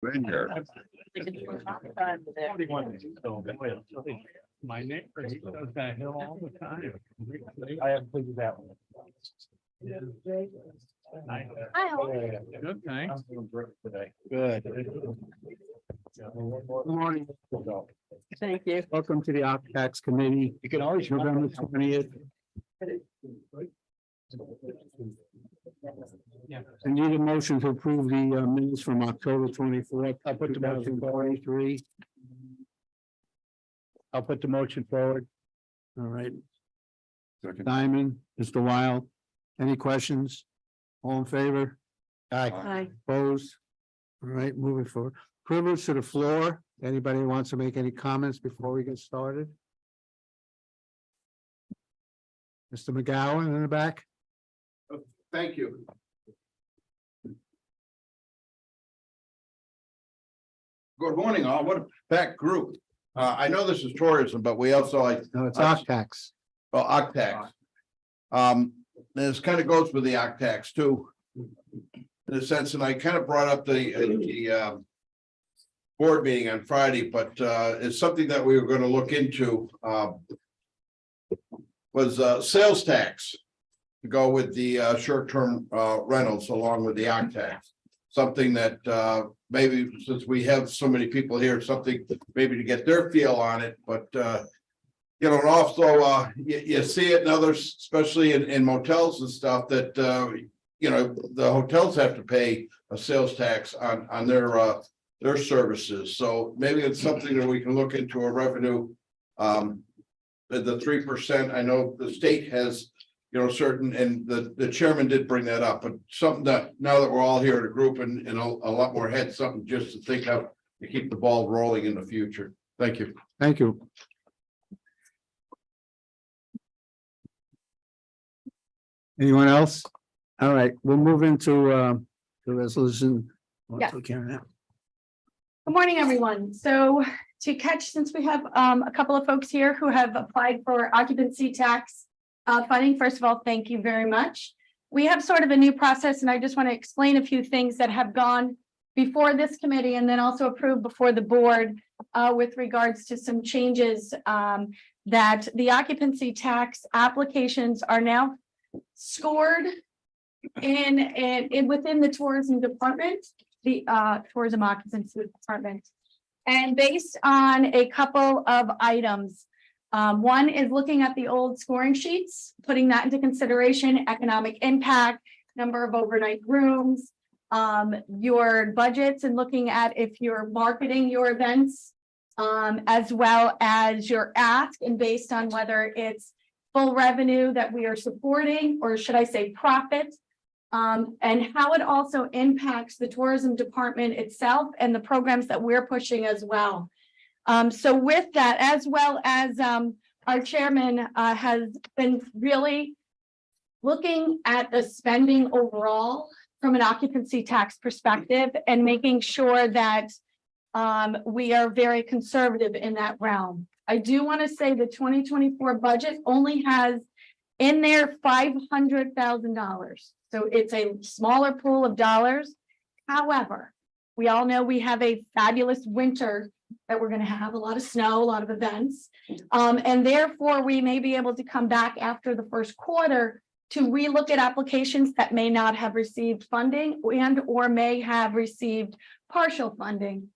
Been here. My neighbor, he does that hill all the time. I haven't figured that one. Good, thanks. Good. Good morning. Thank you. Welcome to the Occupancy Committee. You can always November 20th. I need a motion to approve the minutes from October 24th. I'll put the motion 43. I'll put the motion forward. All right. Second. Diamond, Mr. Wild, any questions? All in favor? Aye. Hi. Opposed? All right, moving forward. Privilege to the floor. Anybody wants to make any comments before we get started? Mr. McGowan in the back? Thank you. Good morning, all. What a packed group. I know this is tourism, but we also like, No, it's Octax. well, Octax. This kind of goes with the Octax too. In a sense, and I kind of brought up the board meeting on Friday, but it's something that we were going to look into. Was sales tax to go with the short-term rentals along with the Octax. Something that maybe since we have so many people here, something maybe to get their feel on it, but you know, and also you see it in others, especially in motels and stuff, that you know, the hotels have to pay a sales tax on their services. So maybe it's something that we can look into a revenue. The 3%, I know the state has, you know, certain, and the chairman did bring that up, but something that now that we're all here in a group and a lot more heads, something just to think of to keep the ball rolling in the future. Thank you. Thank you. Anyone else? All right, we'll move into the resolution. Yes. Okay, now. Good morning, everyone. So to catch, since we have a couple of folks here who have applied for occupancy tax funding, first of all, thank you very much. We have sort of a new process, and I just want to explain a few things that have gone before this committee and then also approved before the board with regards to some changes that the occupancy tax applications are now scored in within the tourism department, the tourism occupancy department, and based on a couple of items. One is looking at the old scoring sheets, putting that into consideration, economic impact, number of overnight rooms, your budgets, and looking at if you're marketing your events, as well as your ask, and based on whether it's full revenue that we are supporting, or should I say profit, and how it also impacts the tourism department itself and the programs that we're pushing as well. So with that, as well as our chairman has been really looking at the spending overall from an occupancy tax perspective and making sure that we are very conservative in that realm. I do want to say the 2024 budget only has in there $500,000. So it's a smaller pool of dollars. However, we all know we have a fabulous winter that we're going to have a lot of snow, a lot of events. And therefore, we may be able to come back after the first quarter to relook at applications that may not have received funding and or may have received partial funding.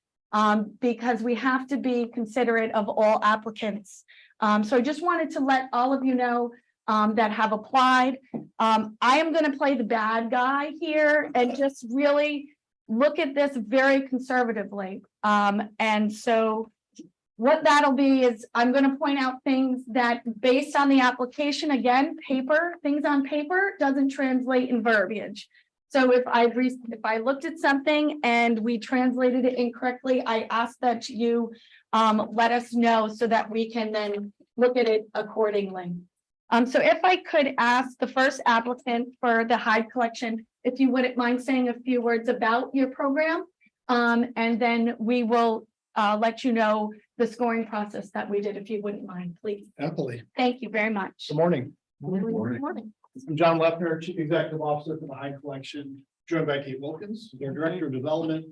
Because we have to be considerate of all applicants. So I just wanted to let all of you know that have applied. I am going to play the bad guy here and just really look at this very conservatively. And so what that'll be is I'm going to point out things that based on the application, again, paper, things on paper doesn't translate in verbiage. So if I looked at something and we translated it incorrectly, I ask that you let us know so that we can then look at it accordingly. So if I could ask the first applicant for the Hyde collection, if you wouldn't mind saying a few words about your program, and then we will let you know the scoring process that we did, if you wouldn't mind, please. Happily. Thank you very much. Good morning. Good morning. I'm John Leffner, Chief Executive Officer for the Hyde Collection, joined by Kate Wilkins, their Director of Development,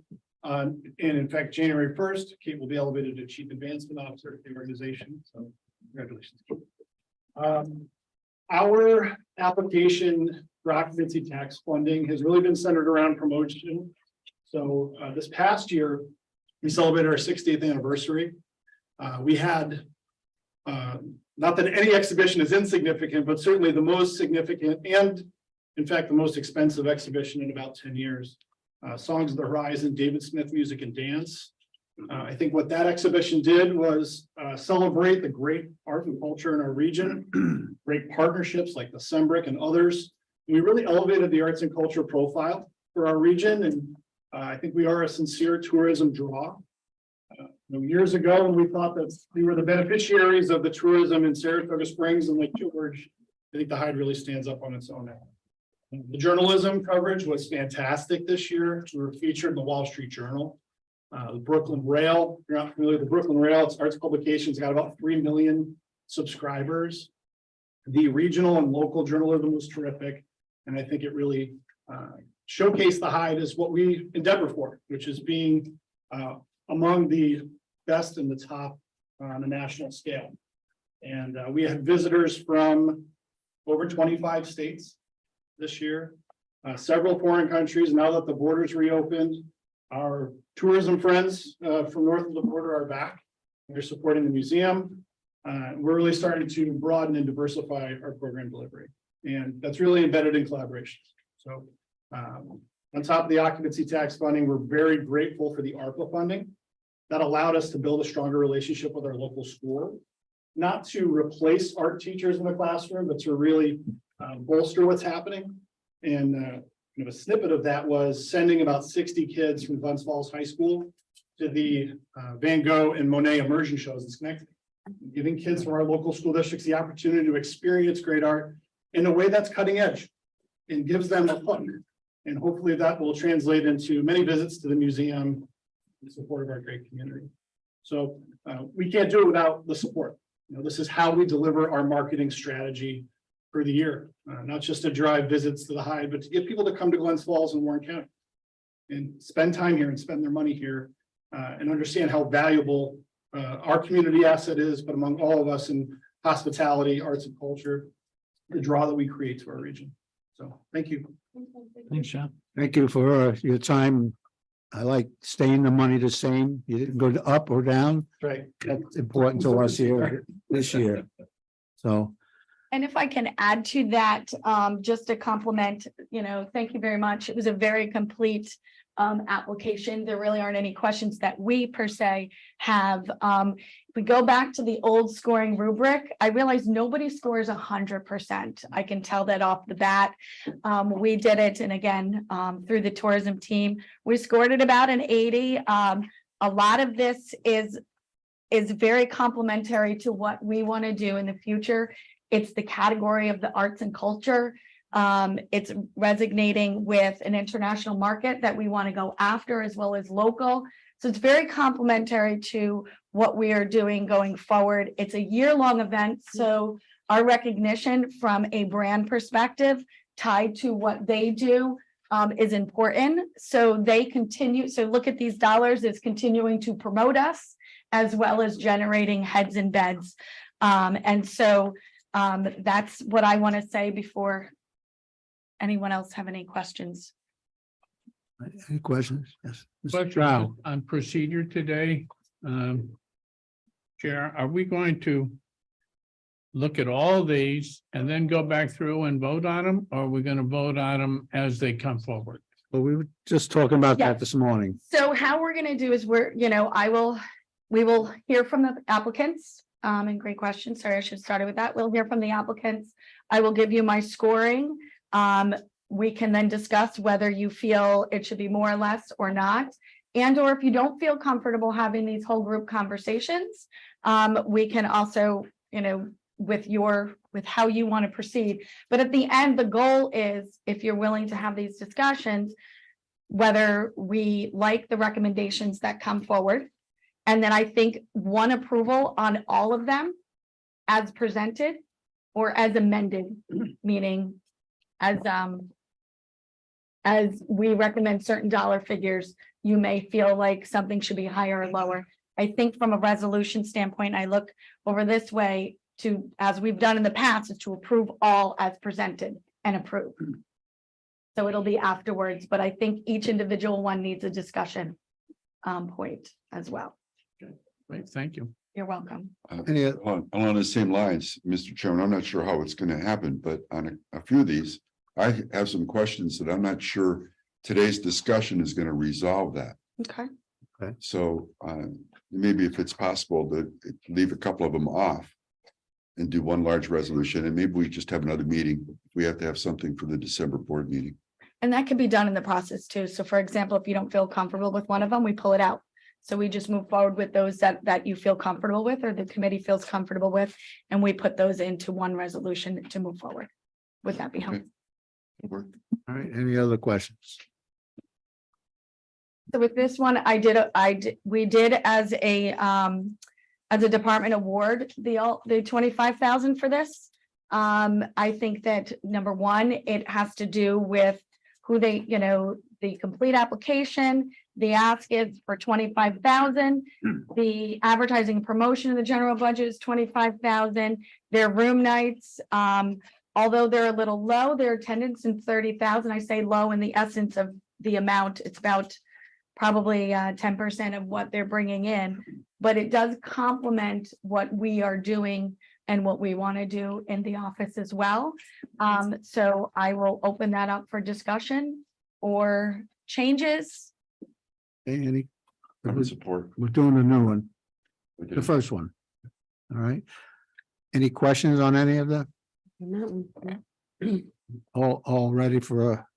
And in fact, January 1st, Kate will be elevated to Chief Advancement Officer of the organization. So congratulations. Our application for occupancy tax funding has really been centered around promotion. So this past year, we celebrated our 60th anniversary. We had, not that any exhibition is insignificant, but certainly the most significant and in fact, the most expensive exhibition in about 10 years. Songs of the Horizon, David Smith Music and Dance. I think what that exhibition did was celebrate the great art and culture in our region, great partnerships like the Sembrick and others. We really elevated the arts and culture profile for our region, and I think we are a sincere tourism draw. Years ago, when we thought that we were the beneficiaries of the tourism in Saratoga Springs and Lake George, I think the Hyde really stands up on its own now. The journalism coverage was fantastic this year. We were featured in the Wall Street Journal. The Brooklyn Rail, if you're not familiar with the Brooklyn Rail, it's arts publications, got about 3 million subscribers. The regional and local journalism was terrific. And I think it really showcased the Hyde as what we endeavor for, which is being among the best in the top on a national scale. And we had visitors from over 25 states this year, several foreign countries. Now that the borders reopened, our tourism friends from north of the border are back. They're supporting the museum. We're really starting to broaden and diversify our program delivery. And that's really embedded in collaborations. So on top of the occupancy tax funding, we're very grateful for the ARPA funding that allowed us to build a stronger relationship with our local school, not to replace art teachers in the classroom, but to really bolster what's happening. And a snippet of that was sending about 60 kids from Glens Falls High School to the Van Gogh and Monet immersion shows in Schenectady, giving kids from our local school districts the opportunity to experience great art in a way that's cutting edge and gives them a hook. And hopefully that will translate into many visits to the museum in support of our great community. So we can't do it without the support. This is how we deliver our marketing strategy for the year, not just to drive visits to the Hyde, but to get people to come to Glens Falls and Warren County and spend time here and spend their money here and understand how valuable our community asset is, but among all of us in hospitality, arts and culture, the draw that we create to our region. So thank you. Thanks, Sean. Thank you for your time. I like staying the money the same. You didn't go up or down. Right. That's important to us here this year. So. And if I can add to that, just to compliment, thank you very much. It was a very complete application. There really aren't any questions that we per se have. If we go back to the old scoring rubric, I realize nobody scores 100%. I can tell that off the bat. We did it, and again, through the tourism team, we scored at about an 80. A lot of this is very complementary to what we want to do in the future. It's the category of the arts and culture. It's resonating with an international market that we want to go after as well as local. So it's very complementary to what we are doing going forward. It's a year-long event. So our recognition from a brand perspective tied to what they do is important. So they continue. So look at these dollars as continuing to promote us as well as generating heads and beds. And so that's what I want to say before anyone else have any questions. Any questions? Yes. Mr. Question Chow. on procedure today. Chair, are we going to look at all these and then go back through and vote on them? Or are we going to vote on them as they come forward? Well, we were just talking about Yeah. that this morning. So how we're going to do is we will hear from the applicants. And great question. Sorry, I should have started with that. We'll hear from the applicants. I will give you my scoring. We can then discuss whether you feel it should be more or less or not. And or if you don't feel comfortable having these whole group conversations, we can also, with how you want to proceed. But at the end, the goal is, if you're willing to have these discussions, whether we like the recommendations that come forward. And then I think one approval on all of them as presented or as amended, meaning as we recommend certain dollar figures you may feel like something should be higher or lower. I think from a resolution standpoint, I look over this way to, as we've done in the past, is to approve all as presented and approve. So it'll be afterwards, but I think each individual one needs a discussion point as well. Great, thank you. You're welcome. Any, Along the same lines, Mr. Chairman, I'm not sure how it's gonna happen, but on a few of these, I have some questions that I'm not sure today's discussion is gonna resolve that. Okay. So maybe if it's possible to leave a couple of them off and do one large resolution, and maybe we just have another meeting. We have to have something for the December board meeting. And that can be done in the process too. So for example, if you don't feel comfortable with one of them, we pull it out. So we just move forward with those that you feel comfortable with, or the committee feels comfortable with, and we put those into one resolution to move forward. Would that be helpful? Work. all right, any other questions? So with this one, we did as a department award, the 25,000 for this. I think that number one, it has to do with who they, the complete application. The ask is for 25,000. The advertising and promotion of the general budget is 25,000. Their room nights, although they're a little low, their attendance in 30,000. I say low in the essence of the amount. It's about probably 10% of what they're bringing in, but it does complement what we are doing and what we want to do in the office as well. So I will open that up for discussion or changes. Any, I would support. we're doing a new one, We the do. first one. All right. Any questions on any of that? All ready for a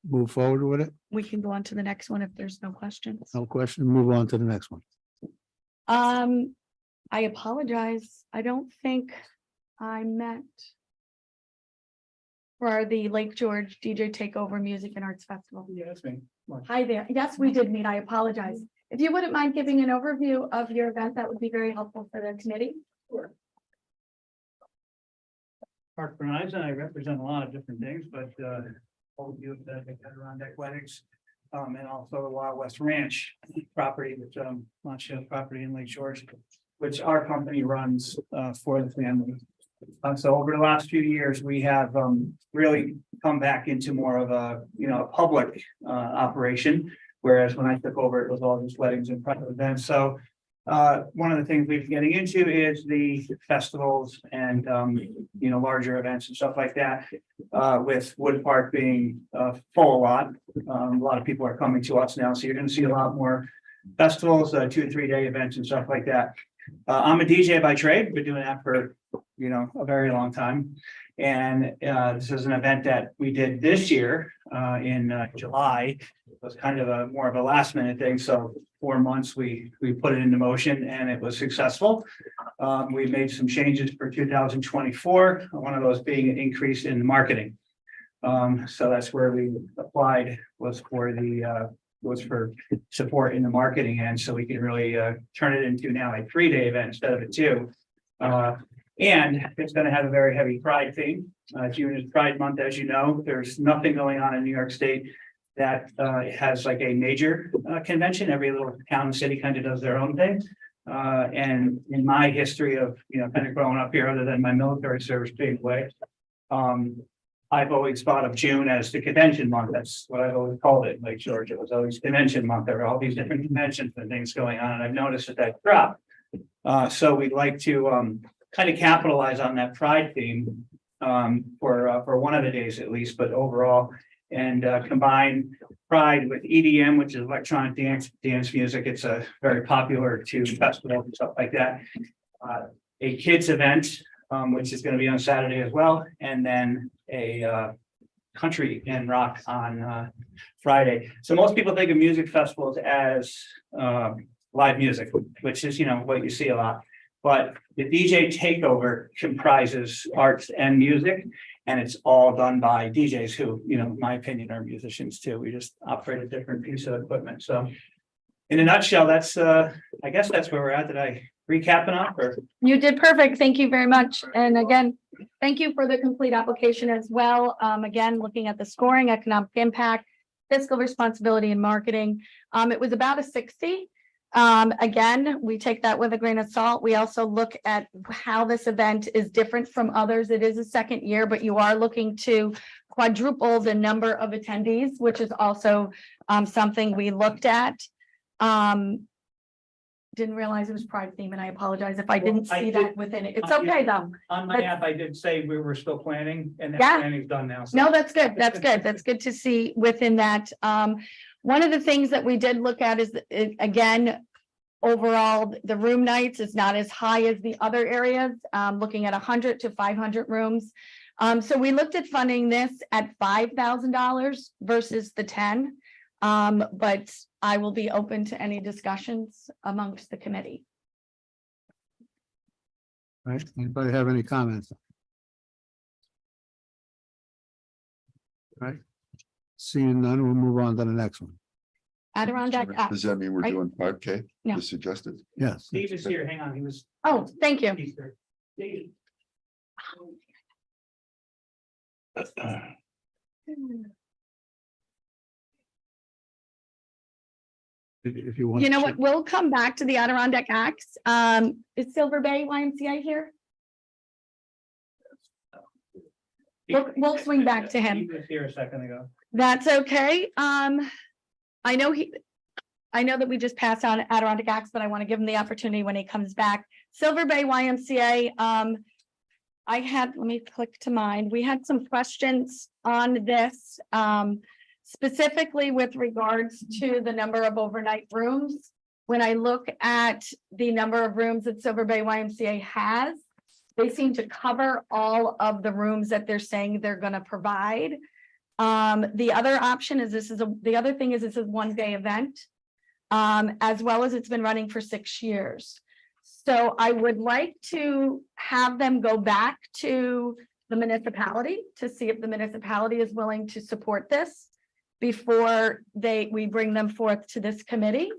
move forward with it? We can go on to the next one if there's no questions. No question, move on to the next one. I apologize. I don't think I met for the Lake George DJ Takeover Music and Arts Festival. Yeah, that's me. Mark. Hi there. Yes, we did meet. I apologize. If you wouldn't mind giving an overview of your event, that would be very helpful for the committee. Mark Bernise, and I represent a lot of different things, but all of you at the Adirondack Weddings, and also the Wild West Ranch property, which Montshale property in Lake George, which our company runs for the family. So over the last few years, we have really come back into more of a public operation, whereas when I took over, it was all just weddings and private events. So one of the things we've been getting into is the festivals and larger events and stuff like that. With Wood Park being full a lot of people are coming to us now, so you're going to see a lot more festivals, 2 to 3 day events and stuff like that. I'm a DJ by trade, been doing that for a very long time, and this is an event that we did this year in July. It was kind of more of a last minute thing, so 4 months we put it into motion and it was successful. We made some changes for 2024, one of those being an increase in marketing. So that's where we applied, was for support in the marketing end, so we can really turn it into now a 3-day event instead of a 2. And it's going to have a very heavy Pride theme. June is Pride Month, as you know. There's nothing going on in New York State that has like a major convention. Every little town and city kind of does their own thing. And in my history of kind of growing up here, other than my military service being away, I've always thought of June as the convention month. That's what I've always called it in Lake George. It was always convention month. There were all these different conventions and things going on, and I've noticed that dropped. So we'd like to kind of capitalize on that Pride theme for one of the days at least, but overall, and combine Pride with EDM, which is electronic dance music. It's a very popular to festivals and stuff like that. A kids event, which is going to be on Saturday as well, and then a country and rock on Friday. So most people think of music festivals as live music, which is what you see a lot. But the DJ takeover comprises arts and music, and it's all done by DJs who, in my opinion, are musicians too. We just operate a different piece of equipment. So in a nutshell, that's I guess that's where we're at. Did I recap enough? Or? You did perfect. Thank you very much. And again, thank you for the complete application as well. Again, looking at the scoring, economic impact, fiscal responsibility and marketing. It was about a 60. Again, we take that with a grain of salt. We also look at how this event is different from others. It is a second year, but you are looking to quadruple the number of attendees, which is also something we looked at. Didn't realize it was Pride theme, and I apologize if I didn't I see did- that within it. It's yeah. okay, though. On my app, I did say we were still planning and that Yeah. planning's done now. so- No, that's good. That's good. That's good to see within that. One of the things that we did look at is, again, overall, the room nights is not as high as the other areas, looking at 100 to 500 rooms. So we looked at funding this at $5,000 versus the 10. But I will be open to any discussions amongst the committee. Right, anybody have any comments? Right, seeing none, we'll move on to the next one. Adirondack Act. Does that mean we're right? doing 5K? No. As suggested? Yes, Steve is here, hang on, he was. Oh, thank you. he's there. Dave. if you want. You know what? We'll come back to the Adirondack Acts. Is Silver Bay YMCA here? We'll swing back to him. He was here a second ago. That's okay. I know that we just passed on Adirondack Acts, but I want to give him the opportunity when he comes back. Silver Bay YMCA, let me click to mine. We had some questions on this, specifically with regards to the number of overnight rooms. When I look at the number of rooms that Silver Bay YMCA has, they seem to cover all of the rooms that they're saying they're going to provide. The other option is the other thing is this is a one-day event, as well as it's been running for 6 years. So I would like to have them go back to the municipality to see if the municipality is willing to support this before we bring them forth to this committee,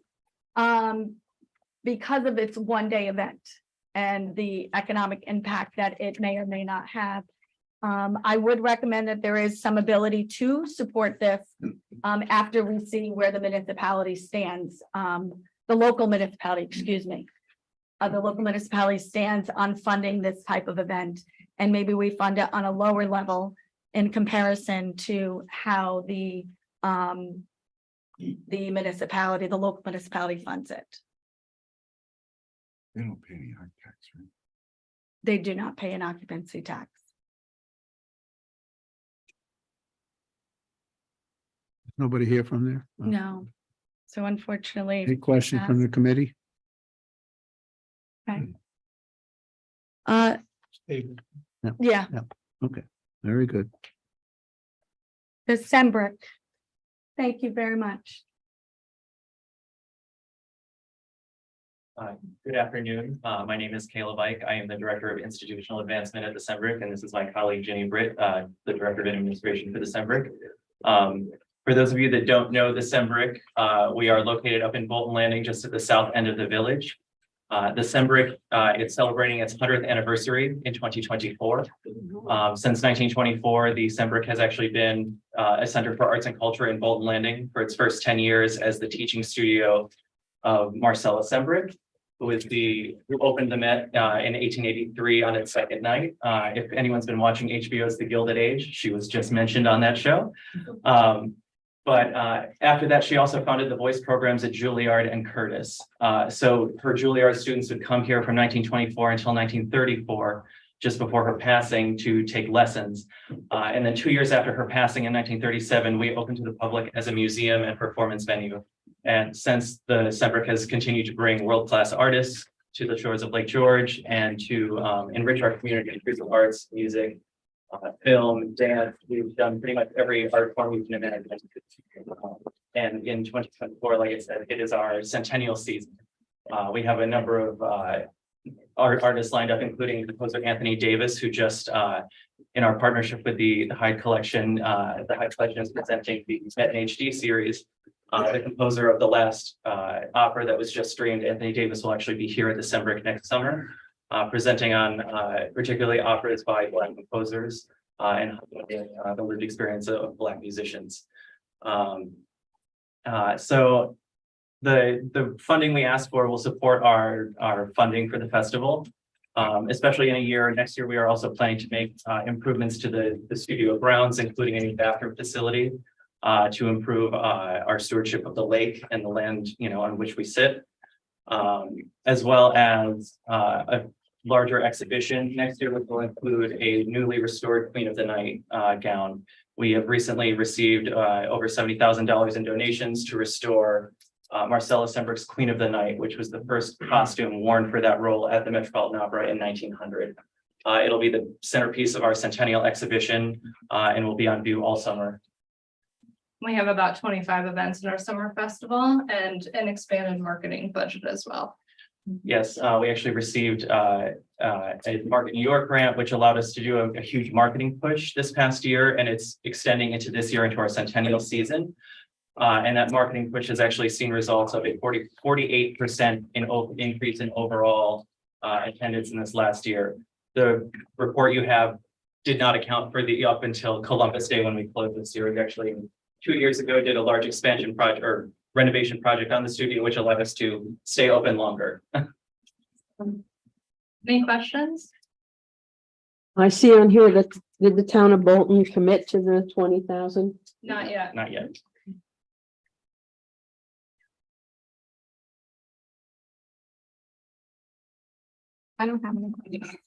because of its one-day event and the economic impact that it may or may not have. I would recommend that there is some ability to support this after we see where the municipality stands, the local municipality, excuse me. The local municipality stands on funding this type of event, and maybe we fund it on a lower level in comparison to how the municipality, the local municipality funds it. They don't pay any high tax, right? They do not pay an occupancy tax. Nobody here from there? No. So unfortunately. Any questions from the committee? Okay. Steve. Yeah, Okay, very good. December. Thank you very much. Good afternoon. My name is Caleb Ike. I am the Director of Institutional Advancement at the SEMBRIC, and this is my colleague Jenny Britt, the Director of Administration for the SEMBRIC. For those of you that don't know the SEMBRIC, we are located up in Bolton Landing, just at the south end of the village. The SEMBRIC is celebrating its 100th anniversary in 2024. Since 1924, the SEMBRIC has actually been a Center for Arts and Culture in Bolton Landing for its first 10 years as the teaching studio of Marcella SEMBRIC, who opened the Met in 1883 on its second night. If anyone's been watching HBO's The Gilded Age, she was just mentioned on that show. But after that, she also founded the voice programs at Juilliard and Curtis. So her Juilliard students would come here from 1924 until 1934, just before her passing, to take lessons. And then 2 years after her passing in 1937, we opened to the public as a museum and performance venue. And since the SEMBRIC has continued to bring world-class artists to the shores of Lake George and to enrich our community through arts, music, film, dance, we've done pretty much every art form you can imagine. And in 2024, like I said, it is our centennial season. We have a number of artists lined up, including composer Anthony Davis, who just in our partnership with the Hyde Collection, the Hyde Collection is presenting the Met in HD series. The composer of the last opera that was just streamed, Anthony Davis, will actually be here at the SEMBRIC next summer, presenting on particularly operas by Black composers and the lived experience of Black musicians. So the funding we asked for will support our funding for the festival. Especially in a year, next year, we are also planning to make improvements to the studio grounds, including a new bathroom facility to improve our stewardship of the lake and the land, on which we sit. As well as a larger exhibition next year, which will include a newly restored Queen of the Night gown. We have recently received over $70,000 in donations to restore Marcella Sembrick's Queen of the Night, which was the first costume worn for that role at the Metropolitan Opera in 1900. It'll be the centerpiece of our centennial exhibition and will be on view all summer. We have about 25 events in our summer festival and an expanded marketing budget as well. Yes, we actually received a Market New York grant, which allowed us to do a huge marketing push this past year, and it's extending into this year into our centennial season. And that marketing push has actually seen results of a 48% increase in overall attendance in this last year. The report you have did not account for the up until Columbus Day when we closed this year. We actually 2 years ago did a large expansion project or renovation project on the studio, which allowed us to stay open longer. Any questions? I see on here that did the town of Bolton commit to the 20,000? Not yet. Not yet. I don't have any questions.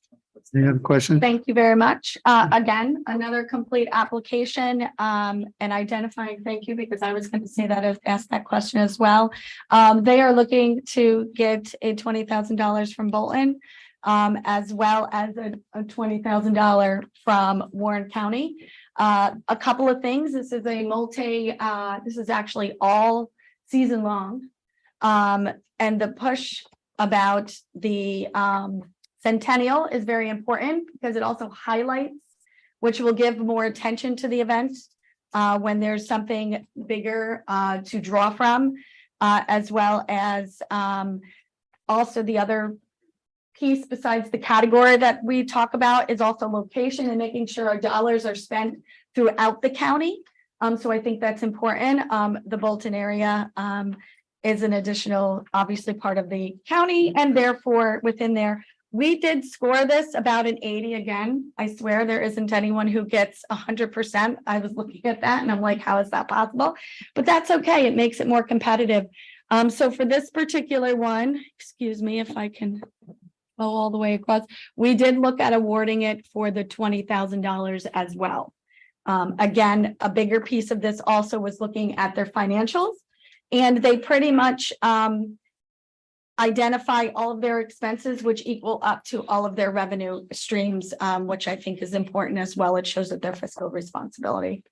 Any other questions? Thank you very much. Again, another complete application and identifying, thank you, because I was going to say that, I've asked that question as well. They are looking to get a $20,000 from Bolton, as well as a $20,000 from Warren County. A couple of things. This is a this is actually all season long. And the push about the Centennial is very important because it also highlights, which will give more attention to the event when there's something bigger to draw from, as well as also the other piece besides the category that we talk about is also location and making sure our dollars are spent throughout the county. So I think that's important. The Bolton area is an additional, obviously, part of the county, and therefore within there. We did score this about an 80 again. I swear there isn't anyone who gets 100%. I was looking at that and I'm like, how is that possible? But that's okay. It makes it more competitive. So for this particular one, excuse me if I can go all the way across, we did look at awarding it for the $20,000 as well. Again, a bigger piece of this also was looking at their financials, and they pretty much identify all of their expenses, which equal up to all of their revenue streams, which I think is important as well. It shows that their fiscal responsibility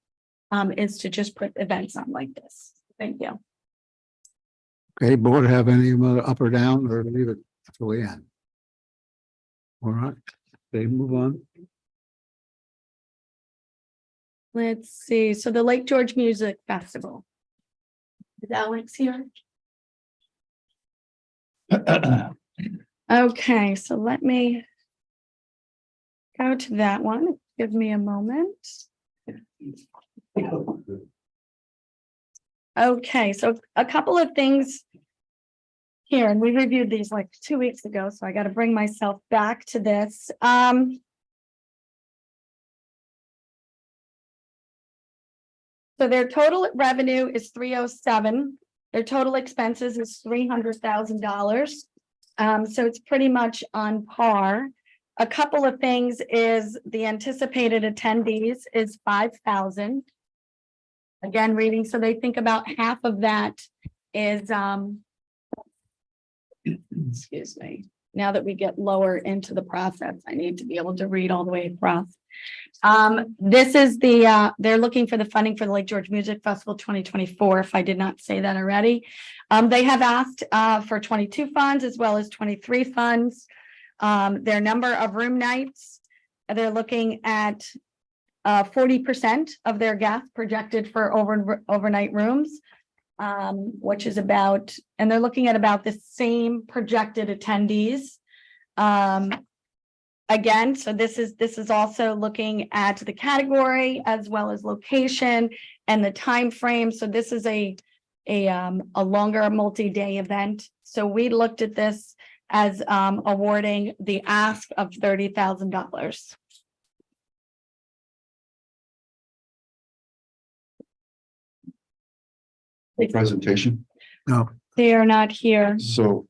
is to just put events on like this. Thank you. Okay, board have any up or down, or leave it till the end? All right, they move on. Let's see. So the Lake George Music Festival. Is Alex here? Okay, so let me go to that one. Give me a moment. Okay, so a couple of things here, and we reviewed these like 2 weeks ago, so I got to bring myself back to this. So their total revenue is 307. Their total expenses is $300,000. So it's pretty much on par. A couple of things is the anticipated attendees is 5,000. Again, reading, so they think about half of that is, excuse me, now that we get lower into the process, I need to be able to read all the way across. This is the, they're looking for the funding for the Lake George Music Festival 2024, if I did not say that already. They have asked for 22 funds as well as 23 funds. Their number of room nights, they're looking at 40% of their guests projected for overnight rooms, which is about, and they're looking at about the same projected attendees. Again, so this is also looking at the category as well as location and the time frame. So this is a longer multi-day event. So we looked at this as awarding the ask of $30,000. Presentation. No, They are not here. So,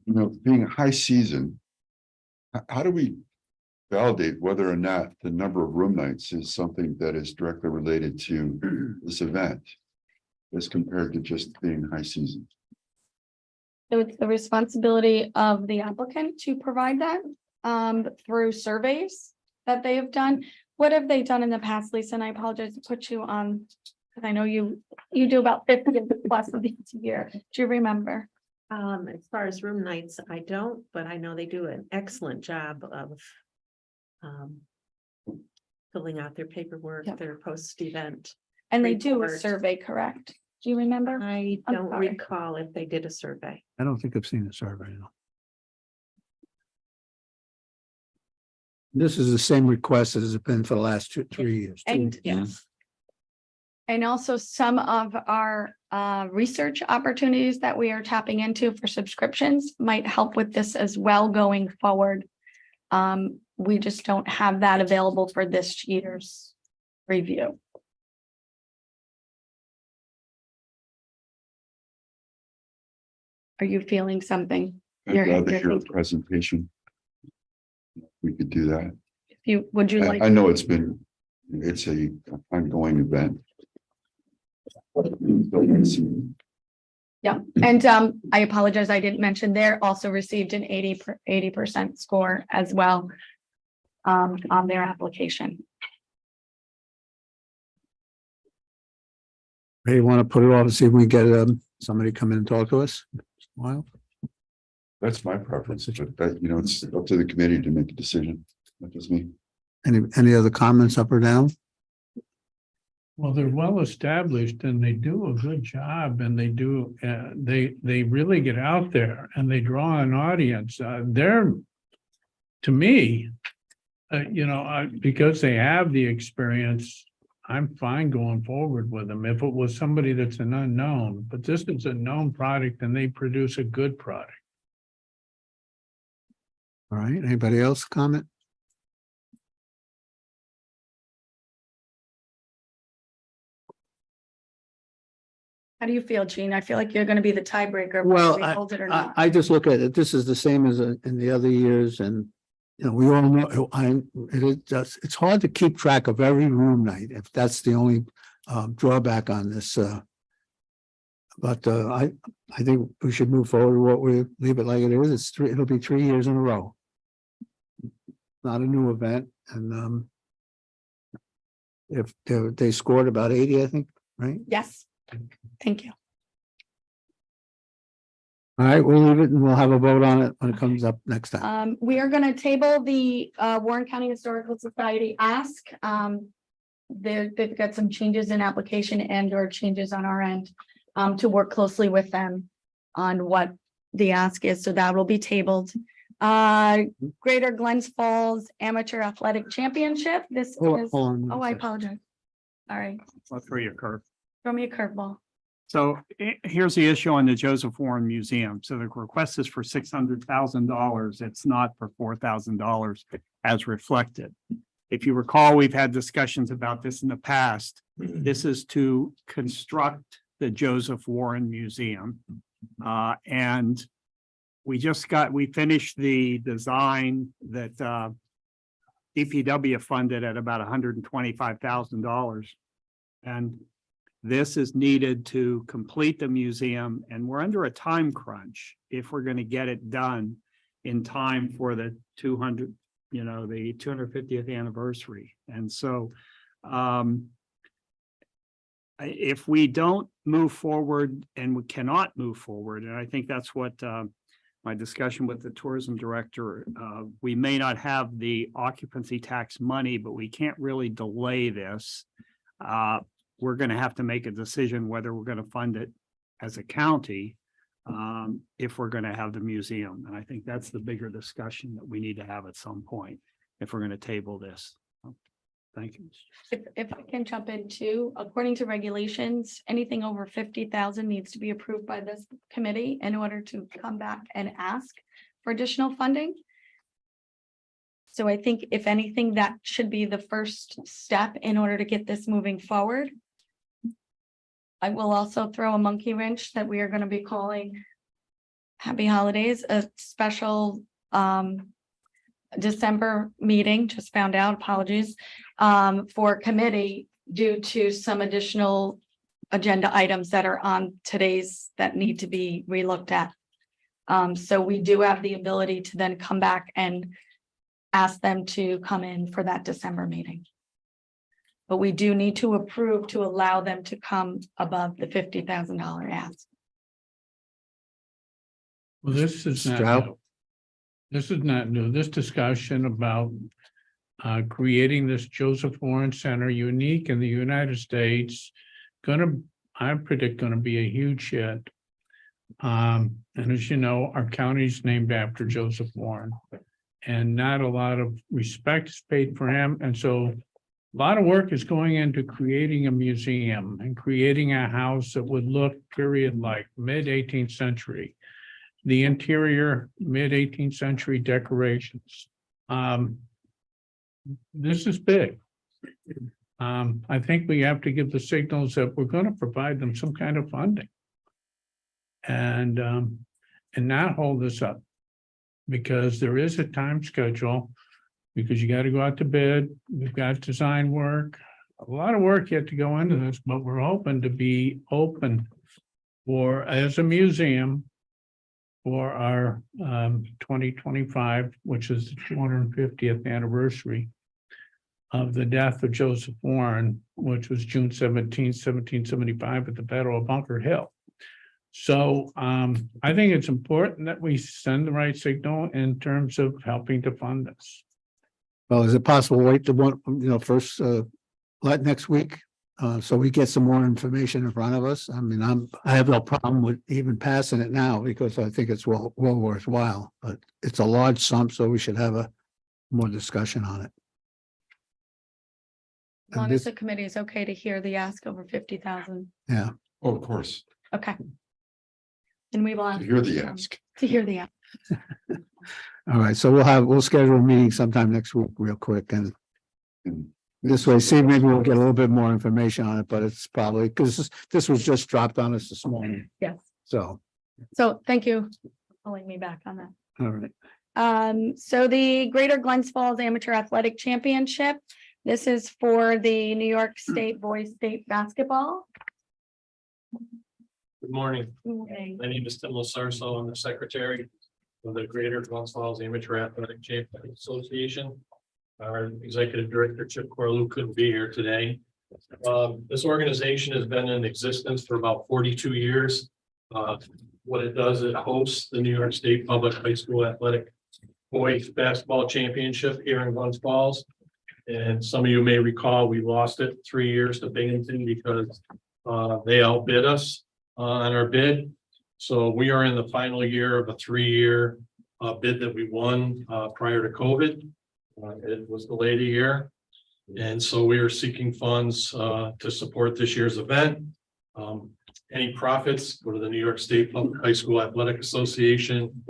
being a high season, how do we validate whether or not the number of room nights is something that is directly related to this event as compared to just being high season? So it's the responsibility of the applicant to provide that through surveys that they have done. What have they done in the past, Lisa? And I apologize to put you on, because I know you do about 50 plus of these a year. Do you remember? As far as room nights, I don't, but I know they do an excellent job of filling out their paperwork, Yep. their post-event. And they do a report. survey, correct? Do you remember? I I'm don't sorry. recall if they did a survey. I don't think I've seen the survey. No. This is the same request as it's been for the last 3 years. And Yes. And also some of our research opportunities that we are tapping into for subscriptions might help with this as well going forward. We just don't have that available for this year's review. Are you feeling something? I'd You're- rather you're hear a thinking- presentation. We could do that. Would you like? I know it's a ongoing event. Yeah, and I apologize, I didn't mention, they're also received an 80% score as well on their application. Hey, you want to put it off and see if we can get somebody come in and talk to us? Well, That's my preference, but that, it's up to the committee to make a decision. Not just me. any other comments up or down? Well, they're well established and they do a good job and they do, they really get out there and they draw an audience. They're, to me, because they have the experience, I'm fine going forward with them. If it was somebody that's an unknown, but this is a known product and they produce a good product. All right, anybody else comment? How do you feel, Gene? I feel like you're gonna be the tiebreaker. Well, whether we hold it or not. I just look at it, this is the same as in the other years and, we all know, it's hard to keep track of every room night if that's the only drawback on this. But I think we should move forward, we leave it like it is, it'll be 3 years in a row. Not a new event and if they scored about 80, I think, right? Yes, thank you. All right, we'll leave it and we'll have a vote on it when it comes up next time. We are gonna table the Warren County Historical Society ask. They've got some changes in application and or changes on our end to work closely with them on what the ask is. So that will be tabled. Greater Glens Falls Amateur Athletic Championship. This is, Hold on one oh, I second. apologize. All right, I'll throw you a curve. throw me a curveball. So here's the issue on the Joseph Warren Museum. So the request is for $600,000. It's not for $4,000 as reflected. If you recall, we've had discussions about this in the past. This is to construct the Joseph Warren Museum. And we finished the design that DPW funded at about $125,000. And this is needed to complete the museum, and we're under a time crunch if we're going to get it done in time for the the 250th anniversary. And so if we don't move forward and we cannot move forward, and I think that's what my discussion with the tourism director, we may not have the occupancy tax money, but we can't really delay this. We're going to have to make a decision whether we're going to fund it as a county if we're going to have the museum. And I think that's the bigger discussion that we need to have at some point if we're going to table this. Thank you. If I can jump in too, according to regulations, anything over 50,000 needs to be approved by this committee in order to come back and ask for additional funding. So I think if anything, that should be the first step in order to get this moving forward. I will also throw a monkey wrench that we are going to be calling Happy Holidays, a special December meeting, just found out, apologies, for committee due to some additional agenda items that are on today's that need to be relooked at. So we do have the ability to then come back and ask them to come in for that December meeting. But we do need to approve to allow them to come above the $50,000 ask. Well, this is not Stroud? new. This is not new. This discussion about creating this Joseph Warren Center, unique in the United States, I predict gonna be a huge hit. And as you know, our county's named after Joseph Warren. And not a lot of respect is paid for him. And so a lot of work is going into creating a museum and creating a house that would look period like mid-18th century. The interior, mid-18th century decorations. This is big. I think we have to give the signals that we're going to provide them some kind of funding. And not hold this up. Because there is a time schedule, because you got to go out to bid, we've got design work, a lot of work yet to go into this, but we're hoping to be open for, as a museum, for our 2025, which is the 250th anniversary of the death of Joseph Warren, which was June 17, 1775 at the Battle of Bunker Hill. So I think it's important that we send the right signal in terms of helping to fund this. Well, is it possible to wait the one, first, let next week? So we get some more information in front of us. I mean, I have no problem with even passing it now because I think it's well worthwhile, but it's a large sum, so we should have a more discussion on it. As long as the committee is okay to hear the ask over 50,000. Yeah, Oh, of course, Okay. And we will to ask hear the ask. to hear the ask. all right, so we'll schedule a meeting sometime next week real quick and And this way, see, maybe we'll get a little bit more information on it, but it's probably, because this was just dropped on us this morning, Yes. so, So thank you for pulling me back on that. all right. So the Greater Glens Falls Amateur Athletic Championship. This is for the New York State Boys State Basketball. Good morning. Okay. My name is Tim Lasarso. I'm the secretary of the Greater Glens Falls Amateur Athletic Champions Association. Our executive director, Chip Corlew, couldn't be here today. This organization has been in existence for about 42 years. What it does, it hosts the New York State Public High School Athletic Boys Basketball Championship here in Glens Falls. And some of you may recall, we lost it 3 years to Binghamton because they outbid us on our bid. So we are in the final year of a 3-year bid that we won prior to COVID. It was delayed a year. And so we are seeking funds to support this year's event. Any profits go to the New York State Public High School Athletic Association.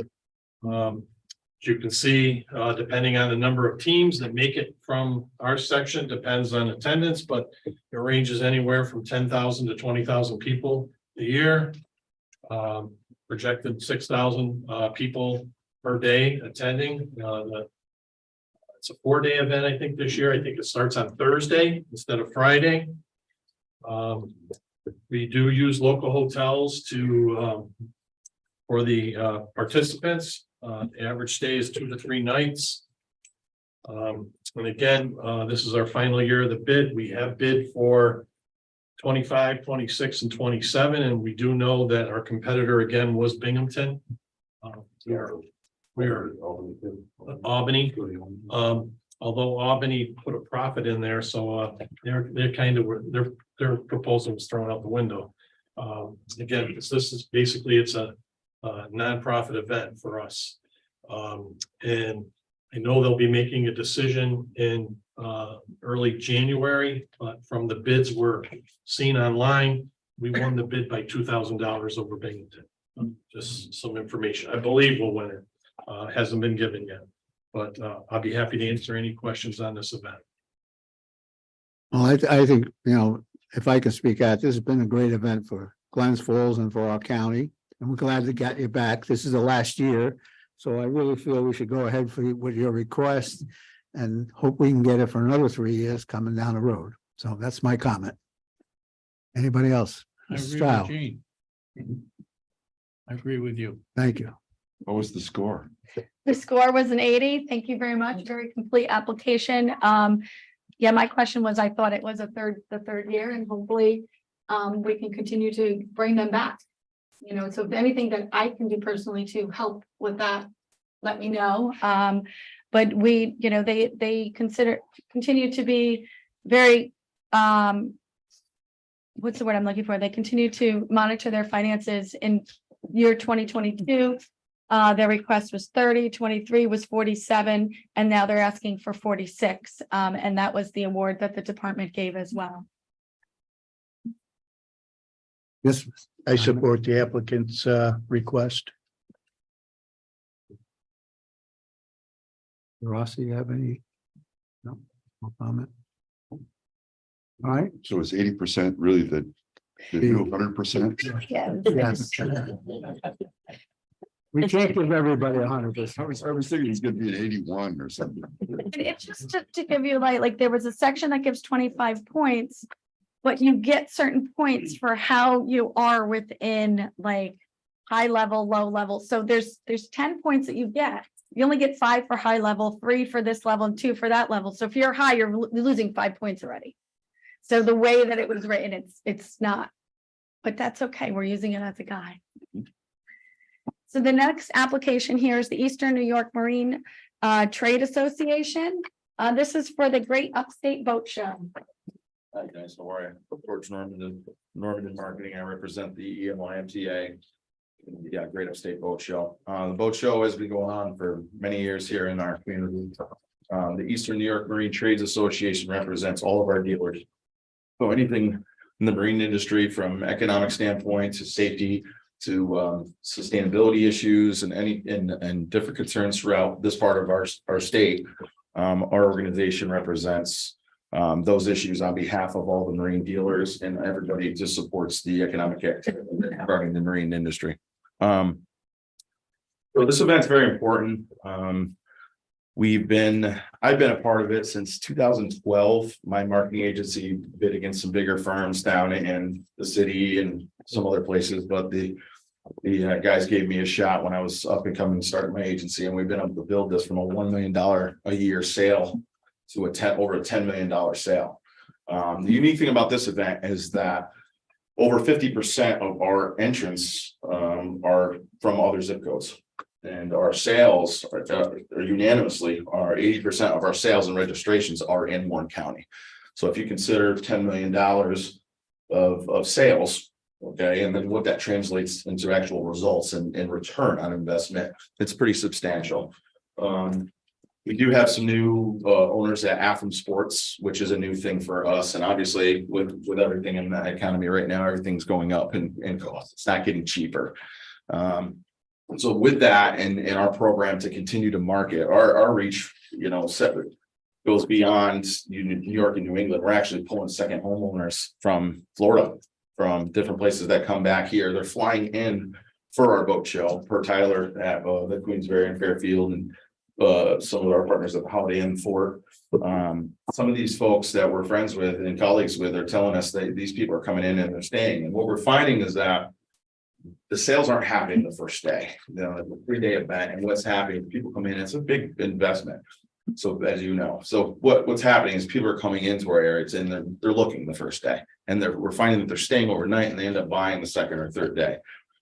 As you can see, depending on the number of teams that make it from our section, depends on attendance, but it ranges anywhere from 10,000 to 20,000 people a year. Projected 6,000 people per day attending. It's a 4-day event, I think, this year. I think it starts on Thursday instead of Friday. We do use local hotels for the participants. The average stay is 2 to 3 nights. And again, this is our final year of the bid. We have bid for 25, 26, and 27, and we do know that our competitor again was Binghamton. We are Albany. Although Albany put a profit in there, so they're kind of their proposal was thrown out the window. Again, this is basically it's a nonprofit event for us, and I know they'll be making a decision in early January, but from the bids were seen online, we won the bid by $2,000 over Binghamton. Just some information. I believe we'll win it. Hasn't been given yet, but I'll be happy to answer any questions on this event. Well, I think, if I can speak out, this has been a great event for Glens Falls and for our county. And we're glad to get you back. This is the last year. So I really feel we should go ahead with your request and hope we can get it for another 3 years coming down the road. So that's my comment. Anybody else? I agree with Style. Gene. I agree with you. Thank you. What was the score? The score was an 80. Thank you very much. Very complete application. Yeah, my question was, I thought it was the third year, and hopefully we can continue to bring them back. So if anything that I can do personally to help with that, let me know. But they continue to be very, what's the word I'm looking for? They continue to monitor their finances. In year 2022. Their request was 30, 23 was 47, and now they're asking for 46. And that was the award that the department gave as well. Yes, I support the applicant's request. Rossi, you have any? No comment. All right. So is 80% really the new 100%? Yes. We can't give everybody 100%. I was thinking he's gonna be an 81 or something. It's just to give you like there was a section that gives 25 points, but you get certain points for how you are within like high level, low level. So there's 10 points that you get. You only get 5 for high level, 3 for this level, and 2 for that level. So if you're high, you're losing 5 points already. So the way that it was written, it's not, but that's okay. We're using it as a guide. So the next application here is the Eastern New York Marine Trade Association. This is for the Great Upstate Boat Show. Hi guys, how are you? George Norman in marketing. I represent the EMYMTA. Yeah, Great Upstate Boat Show. The boat show has been going on for many years here in our community. The Eastern New York Marine Trades Association represents all of our dealers. So anything in the marine industry, from economic standpoint to safety to sustainability issues and different concerns throughout this part of our state, our organization represents those issues on behalf of all the marine dealers, and everybody just supports the economic activity regarding the marine industry. So this event's very important. I've been a part of it since 2012. My marketing agency bid against some bigger firms down in the city and some other places, but the guys gave me a shot when I was up and coming, starting my agency, and we've been able to build this from a $1 million a year sale to over a $10 million sale. The unique thing about this event is that over 50% of our entrants are from other zip codes. And our sales are unanimously 80% of our sales and registrations are in one county. So if you consider $10 million of sales, okay, and then what that translates into actual results and return on investment, it's pretty substantial. We do have some new owners at Affirm Sports, which is a new thing for us. And obviously with everything in the economy right now, everything's going up in cost. It's not getting cheaper. So with that and our program to continue to market, our reach, goes beyond New York and New England. We're actually pulling second homeowners from Florida, from different places that come back here. They're flying in for our boat show, per Tyler at the Queensbury and Fairfield, and some of our partners at the Holiday Inn Fort. Some of these folks that we're friends with and colleagues with are telling us that these people are coming in and they're staying. And what we're finding is that the sales aren't happening the first day, the 3-day event. And what's happening, people come in, it's a big investment. So as you know, so what's happening is people are coming into our areas and they're looking the first day, and we're finding that they're staying overnight and they end up buying the second or third day.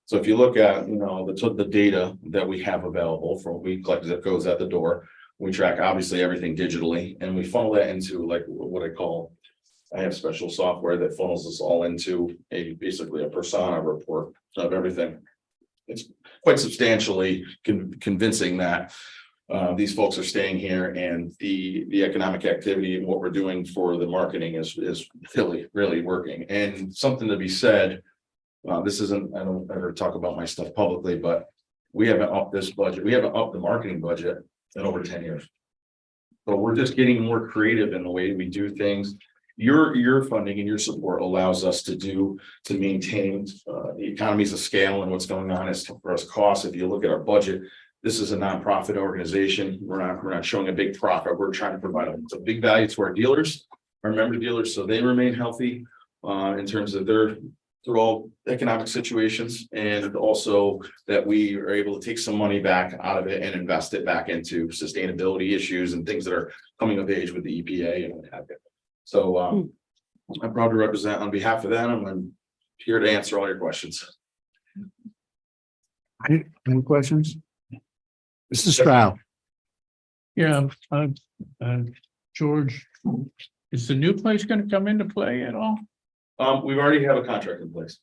So if you look at, the data that we have available from, we collect zip codes at the door, we track obviously everything digitally, and we funnel that into like what I have special software that funnels us all into basically a persona report of everything. It's quite substantially convincing that these folks are staying here and the economic activity and what we're doing for the marketing is really working. And something to be said, this isn't, I don't ever talk about my stuff publicly, but we haven't upped this budget. We haven't upped the marketing budget in over 10 years. So we're just getting more creative in the way we do things. Your funding and your support allows us to maintain the economies of scale and what's going on as far as costs. If you look at our budget, this is a nonprofit organization. We're not showing a big profit. We're trying to provide a big value to our dealers, our member dealers, so they remain healthy in terms of their through all economic situations, and also that we are able to take some money back out of it and invest it back into sustainability issues and things that are coming of age with the EPA and what have you. So I'm proud to represent on behalf of them. I'm here to answer all your questions. Any questions? Mr. Stroud. Yeah, George, is the new place gonna come into play at all? We've already have a contract in place.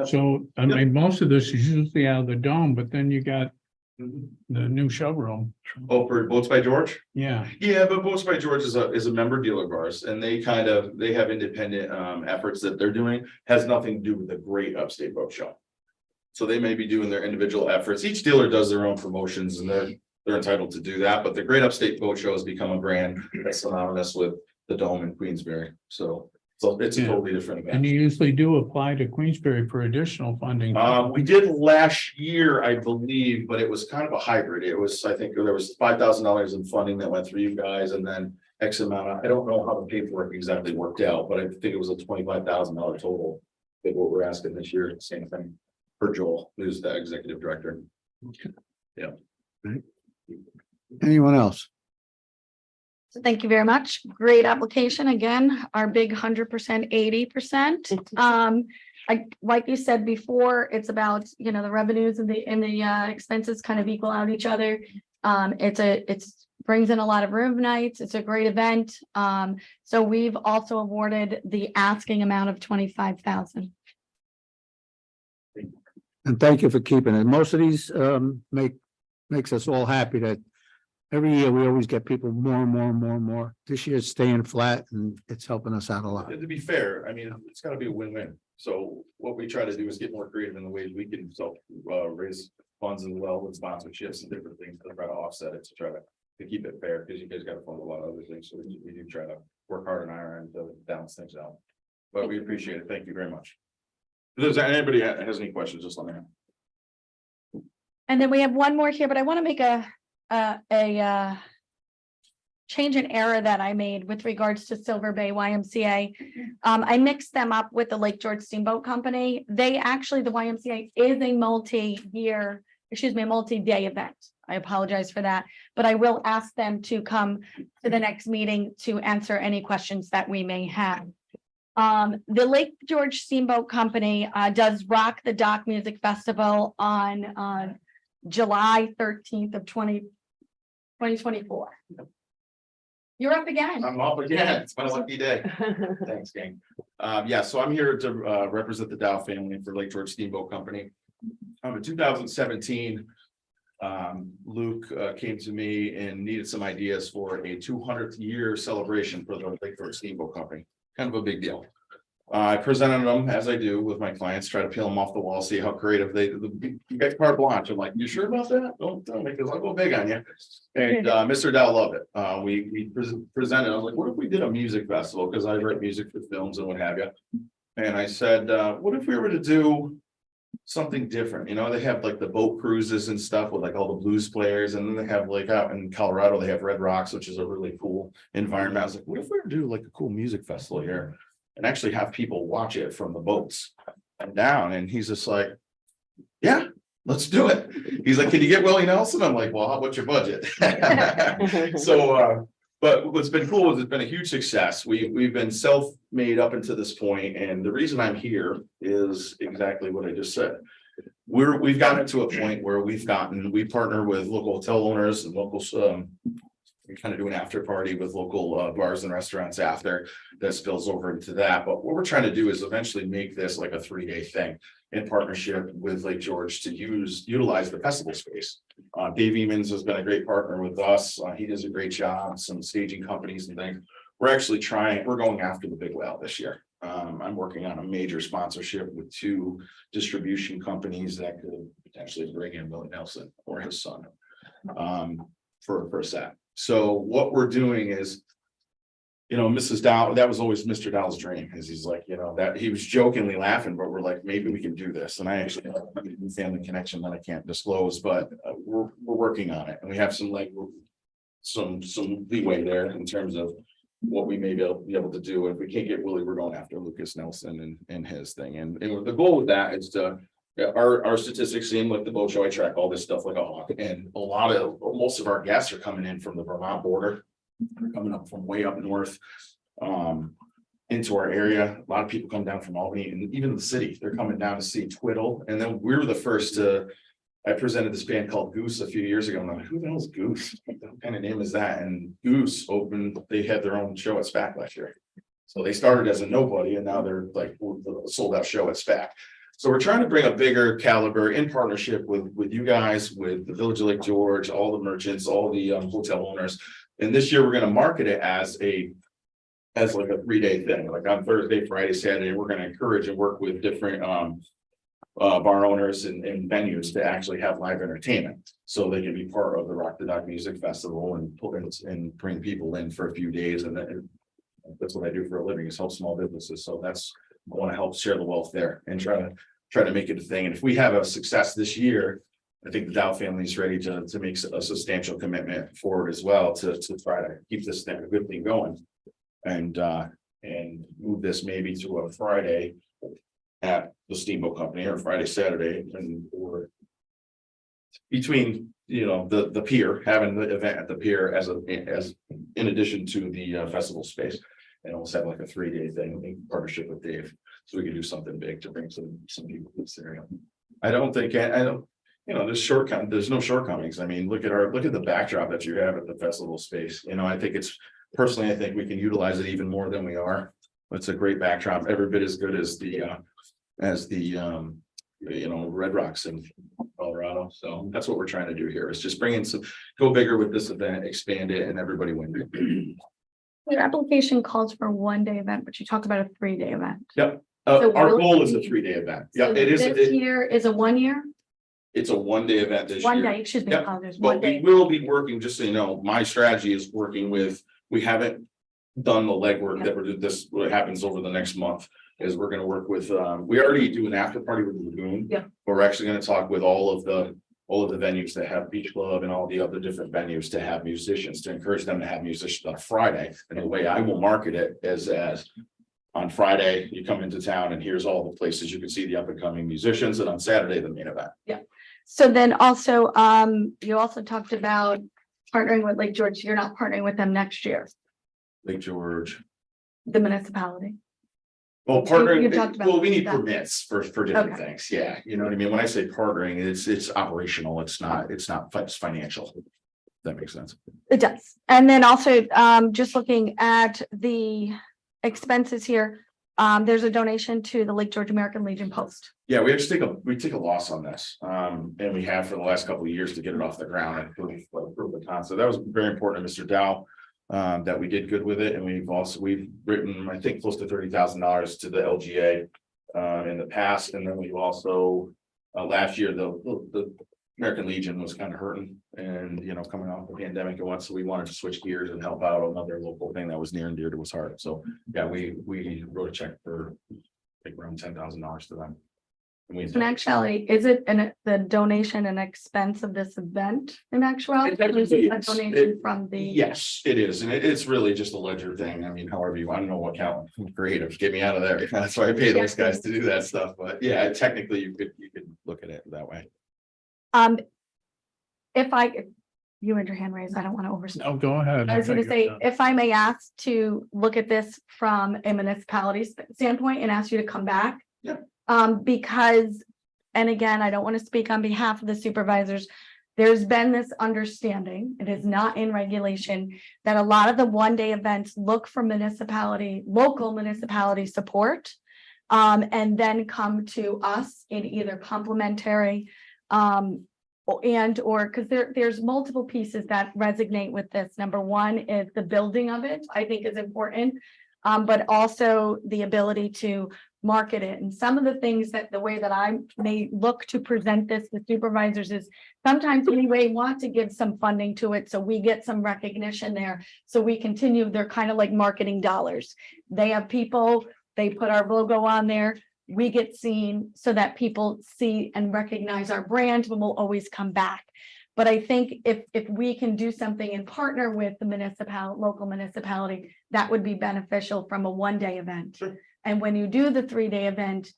So, I mean, most of this is usually out of the dome, but then you got the new showroom. Oh, for Boats by George? Yeah, Yeah, but Boats by George is a member dealer of ours, and they have independent efforts that they're doing, has nothing to do with the great upstate boat show. So they may be doing their individual efforts. Each dealer does their own promotions and they're entitled to do that, but the Great Upstate Boat Show has become a brand that's synonymous with the Dome in Queensbury. So it's a Yeah. totally different event. and you usually do apply to Queensbury for additional funding. We did last year, I believe, but it was kind of a hybrid. It was, I think there was $5,000 in funding that went through you guys and then X amount. I don't know how the paperwork exactly worked out, but I think it was a $25,000 total. Is what we're asking this year, same thing for Joel, who's the executive director. Anyone else? So thank you very much. Great application. Again, our big 100%, 80%. Like you said before, it's about, the revenues and the expenses kind of equal out each other. It's brings in a lot of room nights. It's a great event. So we've also awarded the asking amount of 25,000. And thank you for keeping it. Most of these makes us all happy that every year we always get people more and more and more and more. This year's staying flat and it's helping us out a lot. To be fair, I mean, it's gotta be a win-win. So what we try to do is get more creative in the ways we can raise funds as well with sponsorships and different things to try to offset it, to try to keep it fair, because you guys gotta fund a lot of other things. So we do try to work hard on our end to balance things out. But we appreciate it. Thank you very much. If there's anybody has any questions, just let me know. And then we have one more here, but I want to make a change in error that I made with regards to Silver Bay YMCA. I mixed them up with the Lake George Steamboat Company. The YMCA is a multi-day event. I apologize for that, but I will ask them to come to the next meeting to answer any questions that we may have. The Lake George Steamboat Company does Rock the Dock Music Festival on July 13th of 2024. You're up again. I'm up again. It's my lucky day. Thanks, gang. Yeah, so I'm here to represent the Dow family for Lake George Steamboat Company. In 2017, Luke came to me and needed some ideas for a 200th year celebration for the Lake George Steamboat Company. Kind of a big deal. I presented them as I do with my clients, try to peel them off the wall, see how creative you get carte blanche. I'm like, you sure about that? Don't tell me, because I'll go big on you. And Mr. Dow loved it. We presented, I was like, what if we did a music festival? Because I write music for films and what have you. And I said, what if we were to do something different? They have like the boat cruises and stuff with like all the blues players, and then they have like out in Colorado they have Red Rocks, which is a really cool environment. I was like, what if we were to do like a cool music festival here and actually have people watch it from the boats and down? And he's just like, yeah, let's do it. He's like, can you get Willie Nelson? I'm like, well, what's your budget? So but what's been cool is it's been a huge success. We've been self-made up until this point, and the reason I'm here is exactly what I just said. We've gotten to a point where we partner with local hotel owners and locals. We kind of do an after party with local bars and restaurants after that spills over into that. But what we're trying to do is eventually make this like a 3-day thing in partnership with Lake George to utilize the festival space. Dave Emons has been a great partner with us. He does a great job, some staging companies and things. We're going after the big whale this year. I'm working on a major sponsorship with 2 distribution companies that could potentially bring in Willie Nelson or his son. For a set. So what we're doing is, Mrs. Dow, that was always Mr. Dow's dream, is he's like, that he was jokingly laughing, but we're like, maybe we can do this. And I actually have a family connection that I can't disclose, but we're working on it. And we have some some leeway there in terms of what we may be able to do. If we can't get Willie, we're going after Lucas Nelson and his thing. And the goal with that is to, our statistics seem like the boat show. I track all this stuff like a hawk, and most of our guests are coming in from the Vermont border. They're coming up from way up north into our area. A lot of people come down from Albany and even the city. They're coming down to see Twiddle. And then we were the first I presented this band called Goose a few years ago. And I'm like, who the hell is Goose? What kind of name is that? And Goose they had their own show at SPAC last year. So they started as a nobody and now they're like a sold out show at SPAC. So we're trying to bring a bigger caliber in partnership with you guys, with the Village of Lake George, all the merchants, all the hotel owners. And this year we're going to market it as like a 3-day thing, like on Thursday, Friday, Saturday. We're going to encourage and work with different bar owners and venues to actually have live entertainment, so they can be part of the Rock the Dock Music Festival and bring people in for a few days. And that's what I do for a living, is help small businesses. So I want to help share the wealth there and try to make it a thing. And if we have a success this year, I think the Dow family is ready to make a substantial commitment forward as well to try to keep this thing, a good thing going, and move this maybe to a Friday at the Steamboat Company or Friday, Saturday, or between, the pier, having the event at the pier as in addition to the festival space, and almost have like a 3-day thing in partnership with Dave, so we can do something big to bring some people to this area. There's no shortcomings. I mean, look at the backdrop that you have at the festival space. I think we can utilize it even more than we are. It's a great backdrop, every bit as good as the Red Rocks in Colorado. So that's what we're trying to do here, is just go bigger with this event, expand it, and everybody wins. Your application calls for a 1-day event, but you talk about a 3-day event. Yep. So Our we're goal is a looking- 3-day event. So Yeah, it is. This year is a 1 year? It's a 1-day event this year. 1 day, excuse me. Yep. There's But 1 day. we will be working, just so you know, my strategy is working with, we haven't done the legwork that what happens over the next month, is we're gonna work with, we already do an after party with the Lagoon. Yeah. But we're actually gonna talk with all of the venues that have Beach Club and all the other different venues to have musicians, to encourage them to have musicians on Friday. And the way I will market it is as on Friday, you come into town and here's all the places you can see the up and coming musicians, and on Saturday, the main event. So then also, you also talked about partnering with Lake George. You're not partnering with them next year, Lake George. the municipality. Well, You partnering, talked about well, we need that. permits for different Okay. things. Yeah, you know what I mean? When I say partnering, it's operational. It's not financial. That makes sense. It does. And then also, just looking at the expenses here, there's a donation to the Lake George American Legion Post. Yeah, we actually take a loss on this. And we have for the last couple of years to get it off the ground and prove the concept. That was very important to Mr. Dow. That we did good with it, and we've written, I think, close to $30,000 to the LGA in the past, and then we've also last year the American Legion was kind of hurting, and coming off the pandemic and what, so we wanted to switch gears and help out another local thing that was near and dear to his heart. So yeah, we wrote a check for I think around $10,000 to them. In actuality, is it the donation and expense of this event in actuality? Or is it a donation from the? Yes, it is, and it's really just a ledger thing. I mean, however I don't know what account creative, get me out of there. That's why I pay those guys to do that stuff. But yeah, technically you could look at it that way. You had your hand raised, I don't want to overstep. No, go ahead. I was gonna say, if I may ask to look at this from a municipality standpoint and ask you to come back. Yeah. Because, and again, I don't want to speak on behalf of the supervisors. There's been this understanding, it is not in regulation, that a lot of the 1-day events look for local municipality support. And then come to us in either complimentary or because there's multiple pieces that resonate with this. Number one is the building of it, I think is important. But also the ability to market it. And some of the things that the way that I may look to present this to supervisors is sometimes we may want to give some funding to it. So we get some recognition there. So we continue, they're kind of like marketing dollars. They have people, they put our logo on there. We get seen so that people see and recognize our brand, and we'll always come back. But I think if we can do something and partner with the local municipality, that would be beneficial from a one-day event. Sure. And when you do the 3-day event,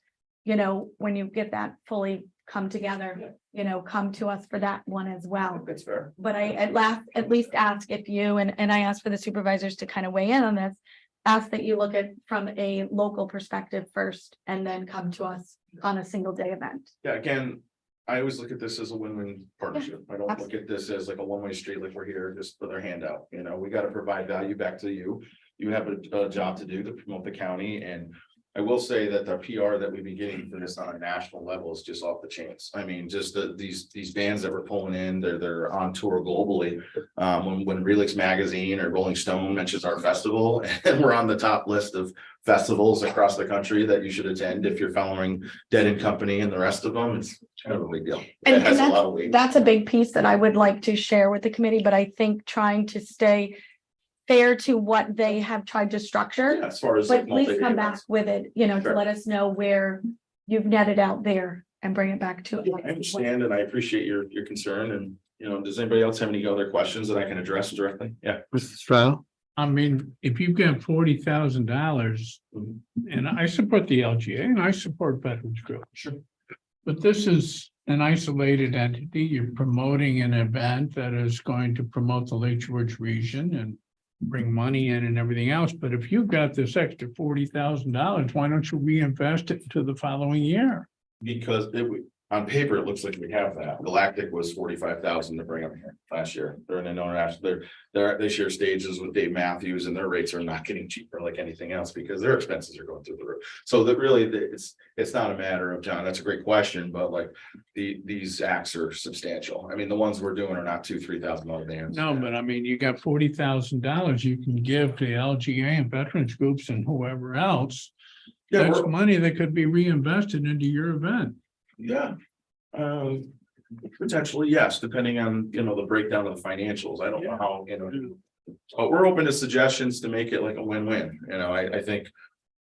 you know, when you get that fully come together, you know, come to us for that one as well. That's fair. But I at least ask if you, and I ask for the supervisors to kind of weigh in on this, ask that you look at from a local perspective first and then come to us on a single day event. Yeah, again, I always look at this as a win-win partnership. I don't look absolutely. at this as like a one-way street, like we're here just with our hand out. You know, we got to provide value back to you. You have a job to do to promote the county, and I will say that the PR that we've been getting for this on a national level is just off the chains. I mean, just these bands that we're pulling in, they're on tour globally. When Relix Magazine or Rolling Stone mentions our festival, and we're on the top list of festivals across the country that you should attend if you're following Dead and Company and the rest of them, it's kind of a big deal. And, It has and a lot of weight. that's a big piece that I would like to share with the committee, but I think trying to stay fair to what they have tried to structure. As far as. But like, please multi-day come back events. with it, you know, to Sure. let us know where you've netted out there and bring it back to us. I understand and I appreciate your concern, and, you know, does anybody else have any other questions that I can address directly? Yeah. Mr. Stroud? I mean, if you've got $40,000, and I support the LGA and I support veterans groups. Sure. But this is an isolated entity. You're promoting an event that is going to promote the Lake George region and bring money in and everything else. But if you've got this extra $40,000, why don't you reinvest it into the following year? Because on paper, it looks like we have that. Galactic was 45,000 to bring them here last year. They're in an international, they share stages with Dave Matthews, and their rates are not getting cheaper like anything else because their expenses are going through the roof. So that really, it's not a matter of, John, that's a great question, but like these acts are substantial. I mean, the ones we're doing are not $2,000-3,000 bands. No, but I mean, you got $40,000 you can give to LGA and veterans groups and whoever else. Yeah, That's money that could be reinvested into your event. Yeah. Potentially, yes, depending on, you know, the breakdown of the financials. I don't know how, you know, but we're open to suggestions to make it like a win-win. You know, I think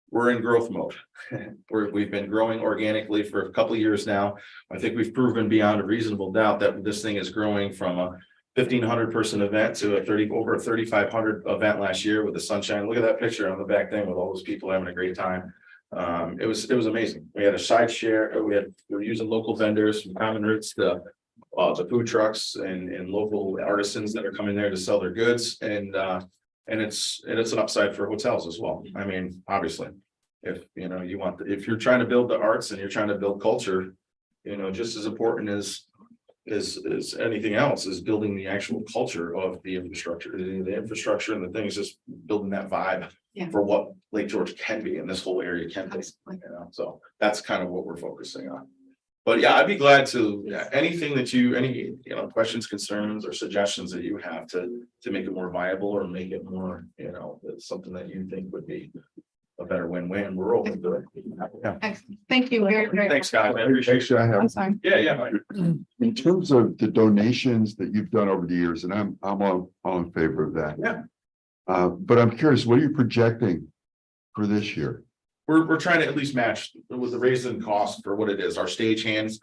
we're in growth mode. We've been growing organically for a couple of years now. I think we've proven beyond a reasonable doubt that this thing is growing from a 1,500 person event to over a 3,500 event last year with the sunshine. Look at that picture on the back thing with all those people having a great time. It was amazing. We had a side share. We were using local vendors from Common Roots, the food trucks and local artisans that are coming there to sell their goods. And it's an upside for hotels as well. I mean, obviously, if you know, if you're trying to build the arts and you're trying to build culture, you know, just as important as anything else is building the actual culture of the infrastructure. The infrastructure and the things, just building that vibe for what Lake George can be and this whole area can be. You know, so that's kind of what we're focusing on. But yeah, I'd be glad to, anything that any questions, concerns, or suggestions that you have to make it more viable or make it more, you know, it's something that you think would be a better win-win. We're open to it. Yeah. Excellent. Thank you very, very Thanks, guys. I appreciate it. Actually, I I'm have, sorry. Yeah. in terms of the donations that you've done over the years, and I'm all in favor of that. Yeah. But I'm curious, what are you projecting for this year? We're trying to at least match with the raise in cost for what it is. Our stagehands,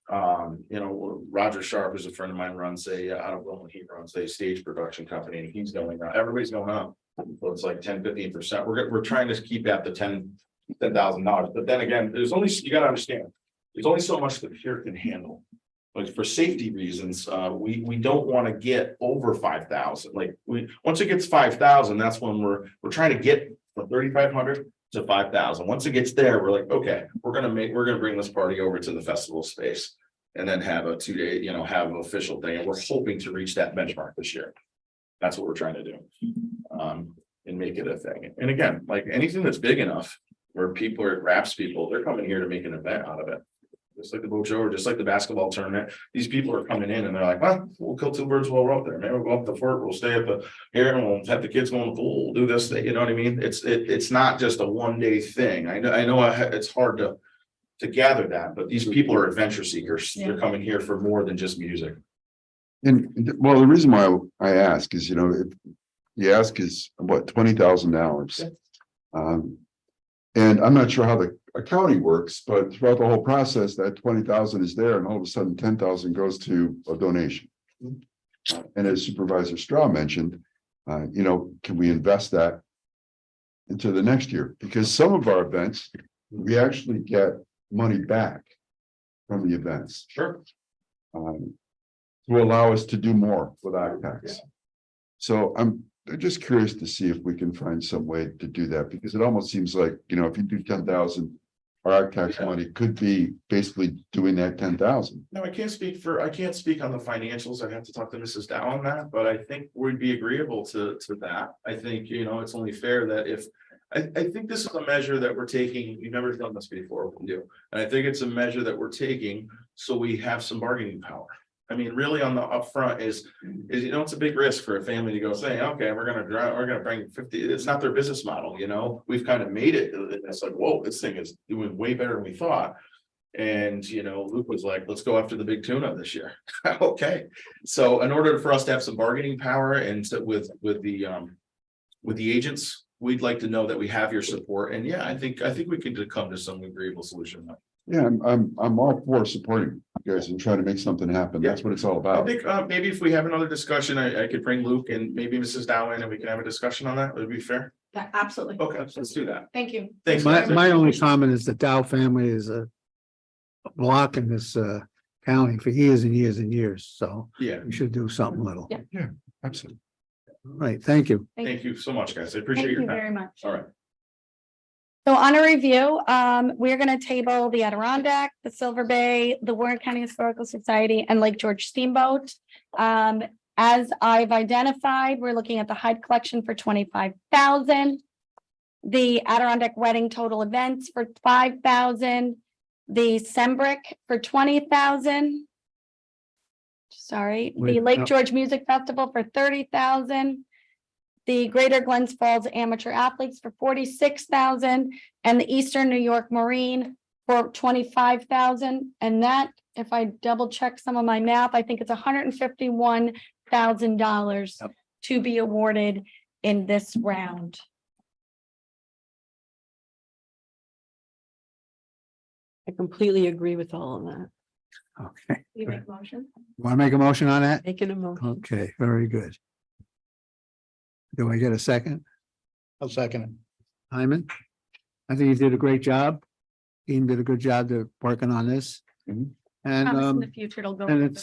you know, Roger Sharp is a friend of mine, runs out of Wilmington, he runs a stage production company, and he's going up. Everybody's going up. So it's like 10-15%. We're trying to keep at the $10,000. But then again, you gotta understand, there's only so much the pier can handle. Like for safety reasons, we don't want to get over 5,000. Like once it gets 5,000, that's when we're trying to get from 3,500 to 5,000. Once it gets there, we're like, okay, we're gonna bring this party over to the festival space and then have a 2-day, you know, have an official thing. And we're hoping to reach that benchmark this year. That's what we're trying to do. And make it a thing. And again, like anything that's big enough where people grabs people, they're coming here to make an event out of it. just like the boat show or just like the basketball tournament. These people are coming in and they're like, well, we'll kill two birds while we're up there. Maybe we'll go up the fort, we'll stay at the here and we'll have the kids go in the pool, we'll do this, you know what I mean? It's not just a one day thing. I know it's hard to gather that, but these people are adventure seekers. They're coming here for more than just music. And well, the reason why I ask is, if the ask is what, $20,000. And I'm not sure how the accounting works, but throughout the whole process, that 20,000 is there and all of a sudden 10,000 goes to a donation. And as Supervisor Straw mentioned, can we invest that into the next year? Because some of our events, we actually get money back from the events. Sure. To allow us to do more with our tax. So I'm just curious to see if we can find some way to do that, because it almost seems like, if you do 10,000, our tax money could be basically doing that 10,000. No, I can't speak on the financials. I'd have to talk to Mrs. Dow on that, but I think we'd be agreeable to that. I think, it's only fair that if. I think this is a measure that we're taking. You've never done this before, we do. And I think it's a measure that we're taking so we have some bargaining power. I mean, really on the upfront is, it's a big risk for a family to go saying, okay, we're gonna bring 50, it's not their business model, we've kind of made it. It's like, whoa, this thing is doing way better than we thought. And, Luke was like, let's go after the big tuna this year. Okay. So in order for us to have some bargaining power and with the agents, we'd like to know that we have your support. And yeah, I think we can come to some agreeable solution. Yeah, I'm all for supporting you guys and trying to make something happen. That's what it's all I about. think maybe if we have another discussion, I could bring Luke and maybe Mrs. Dow in and we can have a discussion on that. Would it be fair? Yeah, absolutely. Okay, let's do that. Thank you. Thanks. My only comment is the Dow family is a block in this county for years and years and years. So Yeah, we should do something little. Yeah. Absolutely. All right, thank you. thank you so much, guys. I Thank appreciate your you time. very much. All right. So on a review, we're gonna table the Adirondack, the Silver Bay, the Warren County Historical Society, and Lake George Steamboat. As I've identified, we're looking at the Hyde Collection for 25,000. The Adirondack Wedding Total Events for 5,000. The Sembrick for 20,000. Sorry, the Wait, Lake no. George Music Festival for 30,000. The Greater Glens Falls Amateur Athletes for 46,000, and the Eastern New York Marine for 25,000. And that, if I double check some of my math, I think it's $151,000 to be awarded in this round. I completely agree with all of that. Okay. You make a motion? Want to make a motion on that? Making a motion. Okay, very good. Do I get a second? I'll second it. Hyman? I think you did a great job. Ian did a good job to working on this. Mhm. And Promise in the future it'll go. and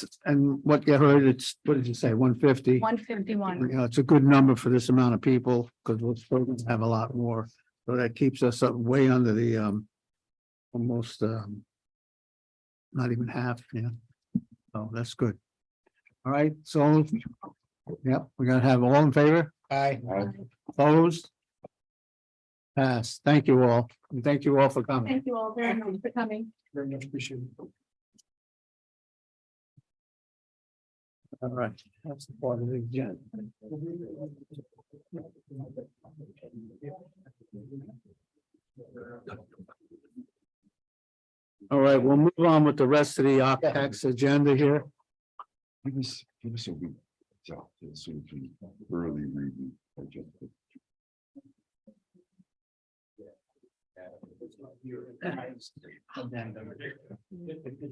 what you heard, it's, what did you say, 150? 151. It's a good number for this amount of people, because we're supposed to have a lot more. So that keeps us up way under the almost not even half, yeah. So that's good. All right, so, yep, we're gonna have all in favor? Aye. Opposed? Pass. Thank you all. And thank you all for coming. Thank you all very much for coming. Very much appreciated. All right, that's the part of the agenda. All right, we'll move on with the rest of the OpTax agenda here. Give us a week. So we can thoroughly review. Digest it.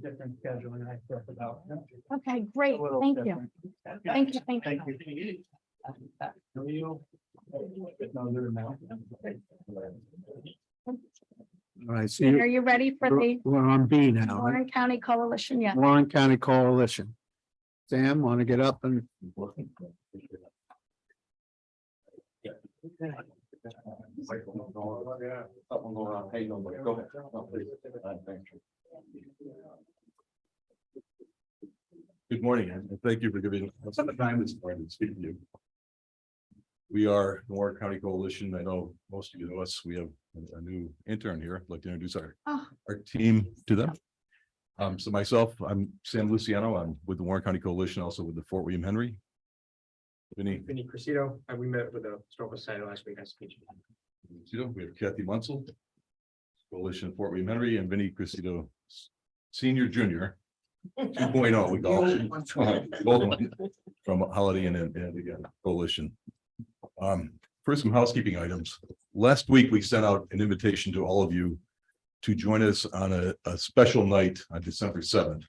Different schedule and I thought about. Okay, great. Thank you. Thank you, thank you. All right, so Are you ready for the we're on B now, right? Warren County Coalition? Yes. Warren County Coalition. Sam, want to get up and? Good morning, and thank you for giving us the time this morning to speak to you. We are the Warren County Coalition. I know most of you know us. We have a new intern here. I'd like to introduce our team to them. So myself, I'm Sam Luciano. I'm with the Warren County Coalition, also with the Fort William Henry. Vinny, Vinny Cressito, we met with the Historical Society last week. we have Kathy Munsell, Coalition Fort William Henry, and Vinny Cressito, Senior Junior, 2.0, we call it. Both of them from Holiday Inn and again, Coalition. For some housekeeping items, last week we sent out an invitation to all of you to join us on a special night on December 7th.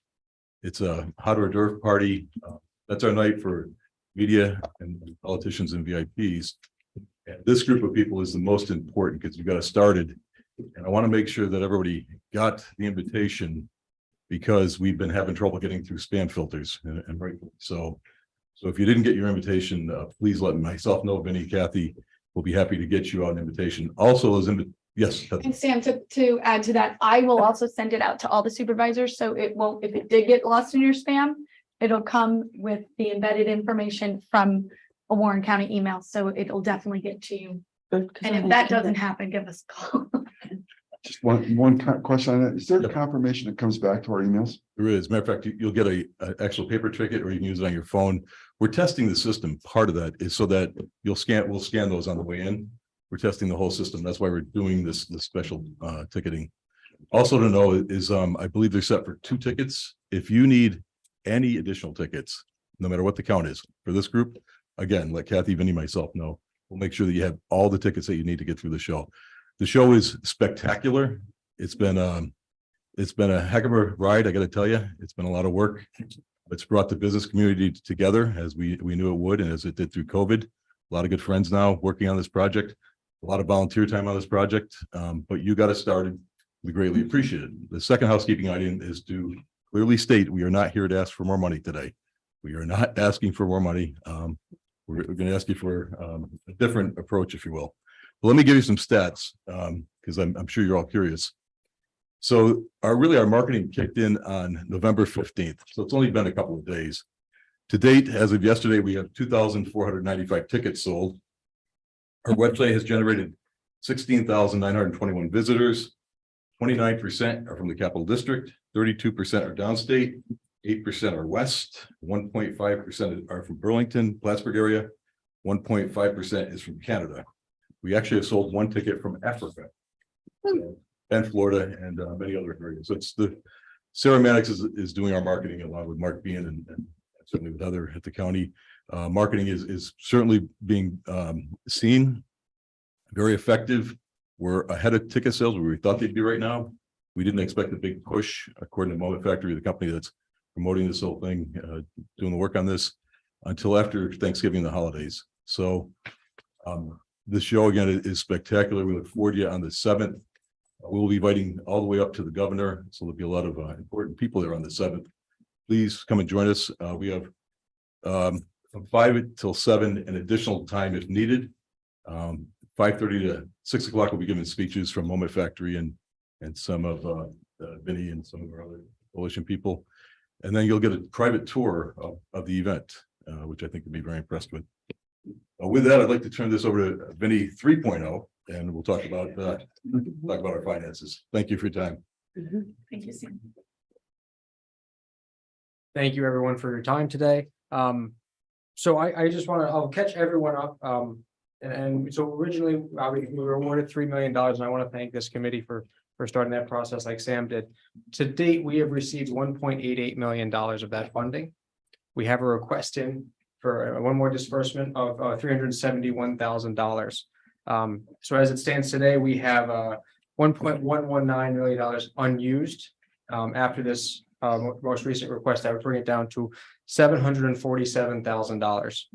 It's a hot hors d'oeuvre party. That's our night for media and politicians and VIPs. And this group of people is the most important because we got us started. And I want to make sure that everybody got the invitation because we've been having trouble getting through spam filters and right. So if you didn't get your invitation, please let myself know. Vinny, Kathy will be happy to get you out an invitation. Also, yes. And Sam, to add to that, I will also send it out to all the supervisors, so it won't, if it did get lost in your spam, it'll come with the embedded information from a Warren County email, so it'll definitely get to you. Good, 'cause And if I that did doesn't happen, give us a call. Just question on that. Is there a confirmation that comes back to our emails? There is. Matter of fact, you'll get a actual paper ticket or you can use it on your phone. We're testing the system. Part of that is so that we'll scan those on the way in. We're testing the whole system. That's why we're doing this special ticketing. Also to know is I believe they're set for 2 tickets. If you need any additional tickets, no matter what the count is for this group, again, let Kathy, Vinny, myself know. We'll make sure that you have all the tickets that you need to get through the show. The show is spectacular. It's been a heck of a ride. I got to tell you, it's been a lot of work. It's brought the business community together as we knew it would, and as it did through COVID. A lot of good friends now working on this project. A lot of volunteer time on this project, but you got us started. We greatly appreciate it. The second housekeeping item is to clearly state we are not here to ask for more money today. We are not asking for more money. We're going to ask you for a different approach, if you will. But let me give you some stats because I'm sure you're all curious. So our marketing kicked in on November 15th. So it's only been a couple of days. To date, as of yesterday, we have 2,495 tickets sold. Our website has generated 16,921 visitors. 29% are from the Capital District, 32% are downstate, 8% are west, 1.5% are from Burlington, Plattsburgh area, 1.5% is from Canada. We actually have sold 1 ticket from Africa, and Florida, and many other areas. So it's the Sarah Maddox is doing our marketing along with Mark Bean and certainly with Heather at the county. Marketing is certainly being seen, very effective. We're ahead of ticket sales where we thought they'd be right now. We didn't expect a big push, according to Moment Factory, the company that's promoting this whole thing, doing the work on this, until after Thanksgiving and the holidays. So this show again is spectacular. We look forward to you on the 7th. We'll be inviting all the way up to the governor, so there'll be a lot of important people there on the 7th. Please come and join us. We have from 5 till 7 an additional time if needed. 5:30 to 6 o'clock we'll be giving speeches from Moment Factory and some of Vinny and some of our other coalition people. And then you'll get a private tour of the event, which I think you'll be very impressed with. With that, I'd like to turn this over to Vinny 3.0, and we'll talk about our finances. Thank you for your time. Thank you, Sam. Thank you, everyone, for your time today. So I just I'll catch everyone up. And so originally, obviously, we were awarded $3 million, and I want to thank this committee for starting that process like Sam did. To date, we have received $1.88 million of that funding. We have a request in for one more disbursement of $371,000. So as it stands today, we have $1.119 million unused. After this most recent request, I would bring it down to $747,000.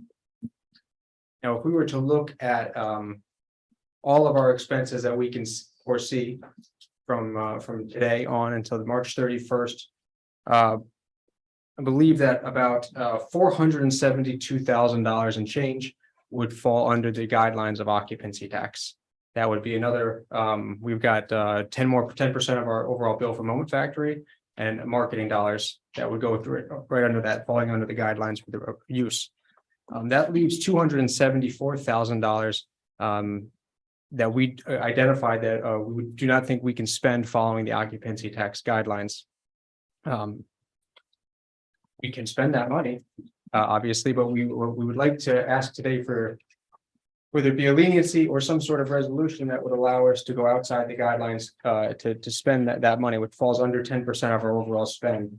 Now, if we were to look at all of our expenses that we can foresee from today on until March 31st, I believe that about $472,000 and change would fall under the guidelines of occupancy tax. That would be another, we've got 10% of our overall bill for Moment Factory and marketing dollars that would go through it right under that, falling under the guidelines for the use. That leaves $274,000 that we identified that we do not think we can spend following the occupancy tax guidelines. We can spend that money, obviously, but we would like to ask today for whether it be a leniency or some sort of resolution that would allow us to go outside the guidelines to spend that money, which falls under 10% of our overall spend.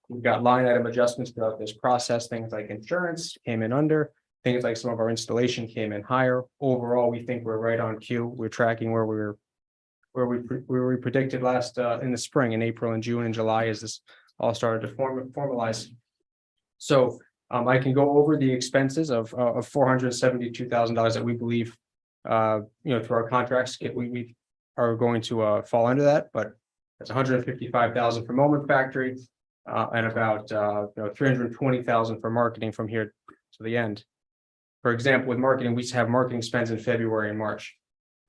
We've got line item adjustments throughout this process. Things like insurance came in under, things like some of our installation came in higher. Overall, we think we're right on cue. We're tracking where we predicted last in the spring, in April and June and July, as this all started to formalize. So I can go over the expenses of $472,000 that we believe, through our contracts, we are going to fall under that, but it's $155,000 for Moment Factory, and about $320,000 for marketing from here to the end. For example, with marketing, we have marketing spends in February and March.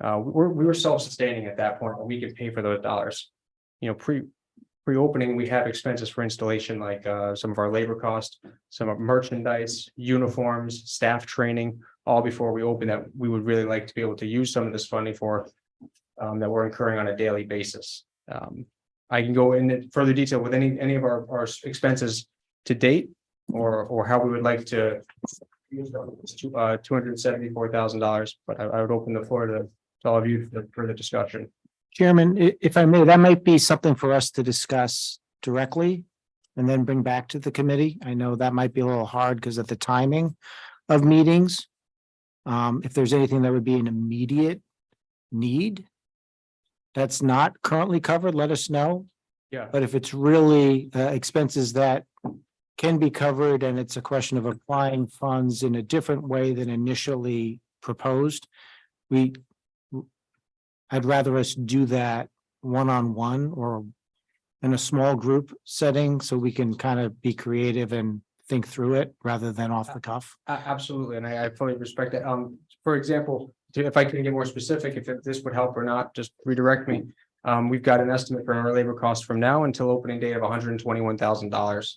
We were self-sustaining at that point, but we could pay for those dollars. Pre-opening, we have expenses for installation, like some of our labor costs, some of merchandise, uniforms, staff training, all before we open, that we would really like to be able to use some of this funding for, that we're incurring on a daily basis. I can go into further detail with any of our expenses to date, or how we would like to use $274,000, but I would open the floor to all of you for the discussion. Chairman, if I may, that might be something for us to discuss directly and then bring back to the committee. I know that might be a little hard because of the timing of meetings. If there's anything that would be an immediate need that's not currently covered, let us know. Yeah. But if it's really expenses that can be covered and it's a question of applying funds in a different way than initially proposed, I'd rather us do that one-on-one or in a small group setting so we can kind of be creative and think through it rather than off the cuff. Absolutely, and I fully respect that. For example, if I can get more specific, if this would help or not, just redirect me. We've got an estimate for our labor costs from now until opening date of $121,000.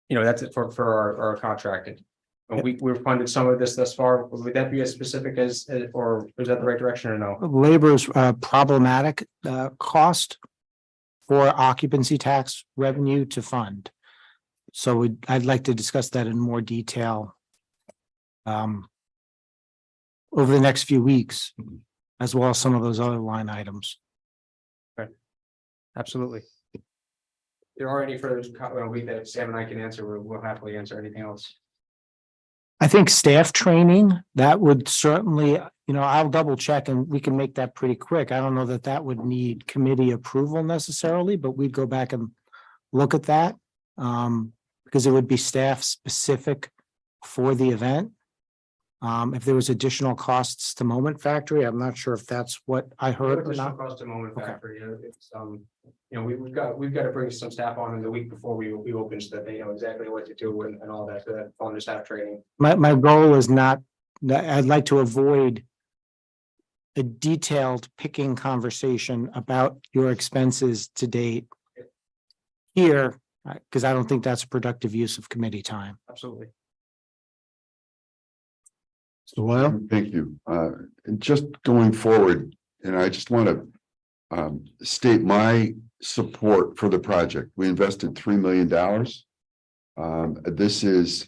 That's it for our contracted. We've funded some of this thus far. Would that be as specific as, or is that the right direction or no? Labor is a problematic cost for occupancy tax revenue to fund. So I'd like to discuss that in more detail over the next few weeks, as well as some of those other line items. Okay. Absolutely. If there are any further that Sam and I can answer, we'll happily answer anything else. I think staff training, that would certainly, I'll double check and we can make that pretty quick. I don't know that that would need committee approval necessarily, but we'd go back and look at that. Because it would be staff specific for the event. If there was additional costs to Moment Factory, I'm not sure if that's what I heard or not. Cost to Moment Factory, it's we've got to bring some staff on in the week before we open so that they know exactly what to do and all that, on the staff training. My goal is not, I'd like to avoid a detailed picking conversation about your expenses to date here, because I don't think that's a productive use of committee time. Absolutely. So well, Thank you. And just going forward, and I just want to state my support for the project. We invested $3 million. This is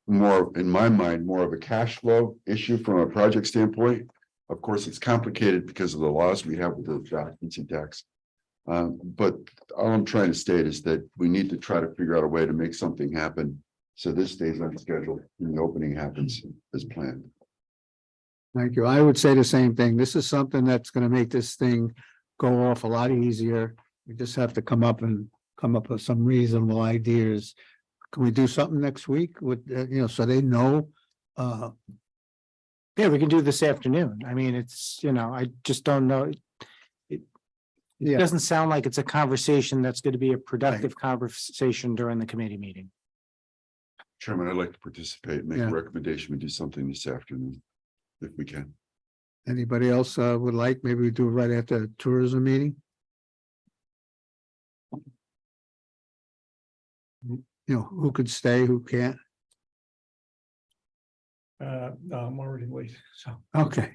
more, in my mind, more of a cash flow issue from a project standpoint. Of course, it's complicated because of the laws we have with the occupancy tax. But all I'm trying to state is that we need to try to figure out a way to make something happen. So this stays on schedule and the opening happens as planned. thank you. I would say the same thing. This is something that's going to make this thing go off a lot easier. We just have to come up with some reasonable ideas. Can we do something next week with, so they know? Yeah, we can do this afternoon. I mean, it's, I just don't know. It doesn't sound like it's a conversation that's going to be a productive conversation during the committee meeting. Chairman, I'd like to participate, make Yeah. a recommendation. We do something this afternoon, if we can. Anybody else would like, maybe we do it right after the tourism meeting? Who could stay, who can't? I'm already late, so. Okay.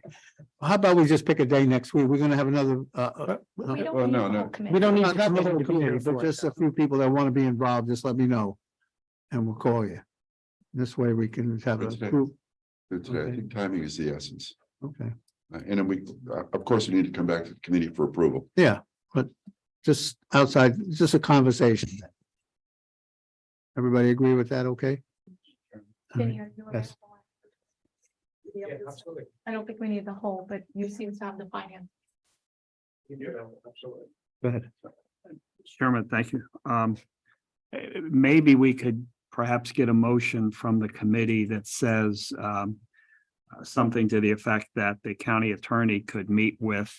How about we just pick a day next week? We're gonna have another, We don't Well, need no, the no. whole committee. We don't need not the the committee whole to be here committee, but for it. just a few people that want to be involved, just let me know. And we'll call you. This way we can have a That's okay. group. Good today. I Okay. think timing is the essence. Okay, And then we, of course, we need to come back to the committee for approval. yeah, but just outside, just a conversation. Everybody agree with that? Okay? Jenny, are you Yes. available? I don't think we need the whole, but you seem to have the finance. Absolutely. Go ahead. Chairman, thank you. Maybe we could perhaps get a motion from the committee that says something to the effect that the county attorney could meet with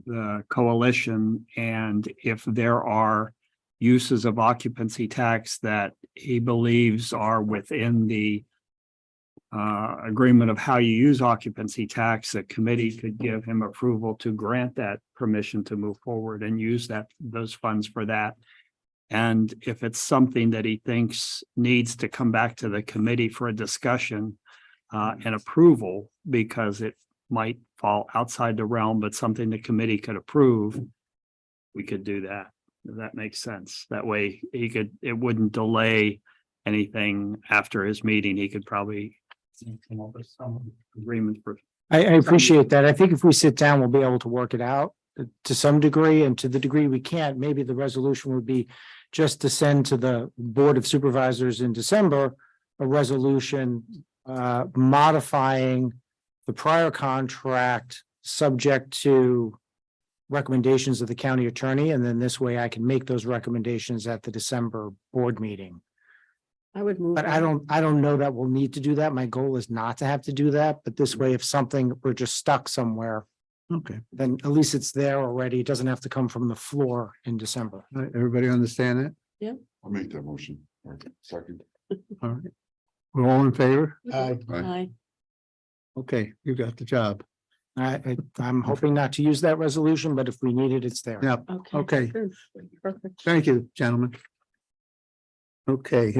the coalition, and if there are uses of occupancy tax that he believes are within the agreement of how you use occupancy tax, the committee could give him approval to grant that permission to move forward and use those funds for that. And if it's something that he thinks needs to come back to the committee for a discussion and approval, because it might fall outside the realm, but something the committee could approve, we could do that. If that makes sense. That way it wouldn't delay anything after his meeting. He could probably come up with some agreement for. I appreciate that. I think if we sit down, we'll be able to work it out to some degree, and to the degree we can't, maybe the resolution would be just to send to the Board of Supervisors in December a resolution modifying the prior contract subject to recommendations of the county attorney, and then this way I can make those recommendations at the December board meeting. I would move. But I don't know that we'll need to do that. My goal is not to have to do that, but this way, if something, we're just stuck somewhere, Okay, then at least it's there already. It doesn't have to come from the floor in December. all right, everybody understand that? I'll make that motion. Or second. All right. We're all in favor? Aye. Okay, you got the job. I'm hoping not to use that resolution, but if we need it, it's there. Yeah, okay. good. Perfect. Thank you, gentlemen. Okay,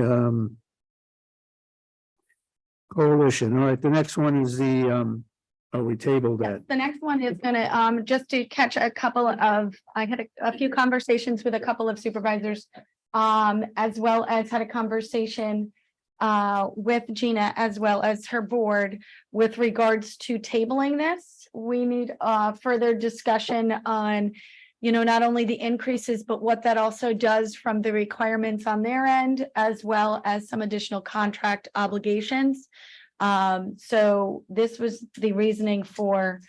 coalition, all right, the next one is we tabled that. The next one is gonna, just to catch a couple of, I had a few conversations with a couple of supervisors, as well as had a conversation with Gina as well as her board with regards to tabling this. We need further discussion on, not only the increases, but what that also does from the requirements on their end, as well as some additional contract obligations. So this was the reasoning for,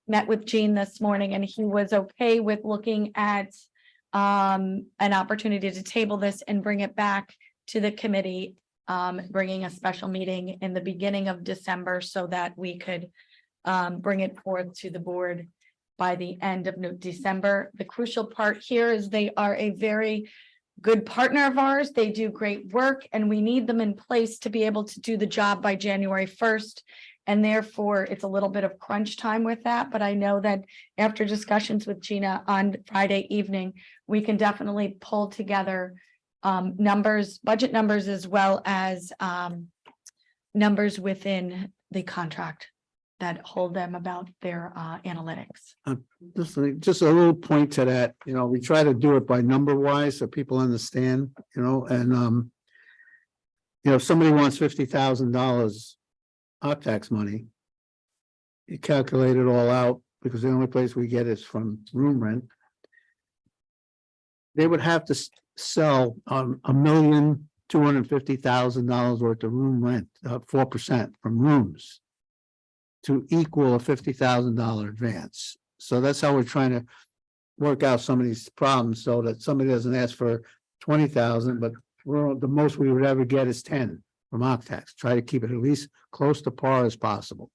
met with Gene this morning, and he was okay with looking at an opportunity to table this and bring it back to the committee, bringing a special meeting in the beginning of December so that we could bring it forth to the board by the end of December. The crucial part here is they are a very good partner of ours. They do great work, and we need them in place to be able to do the job by January 1st. And therefore, it's a little bit of crunch time with that. But I know that after discussions with Gina on Friday evening, we can definitely pull together numbers, budget numbers, as well as numbers within the contract that hold them about their analytics. Just a little point to that, we try to do it by number wise so people understand, and if somebody wants $50,000 op tax money, you calculate it all out because the only place we get is from room rent. They would have to sell $1,250,000 worth of room rent, 4% from rooms, to equal a $50,000 advance. So that's how we're trying to work out some of these problems so that somebody doesn't ask for 20,000, but the most we would ever get is 10 from Octax. Try to keep it at least close to par as possible.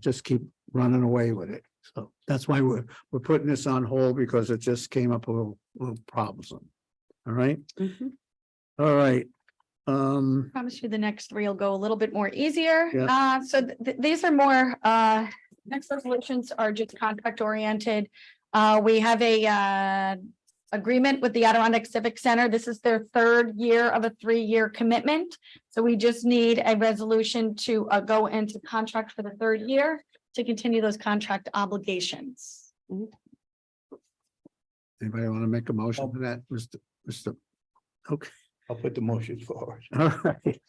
Just keep running away with it. So that's why we're putting this on hold, because it just came up a little troublesome. All right. Mhm. All right. Promise you the next three will go a little bit more easier. Yeah. So these are more, next resolutions are just contract oriented. We have a agreement with the Adirondack Civic Center. This is their third year of a 3-year commitment. So we just need a resolution to go into contract for the third year to continue those contract obligations. Anybody want to make a motion for that, Mr. Okay, I'll put the motions forward. all right.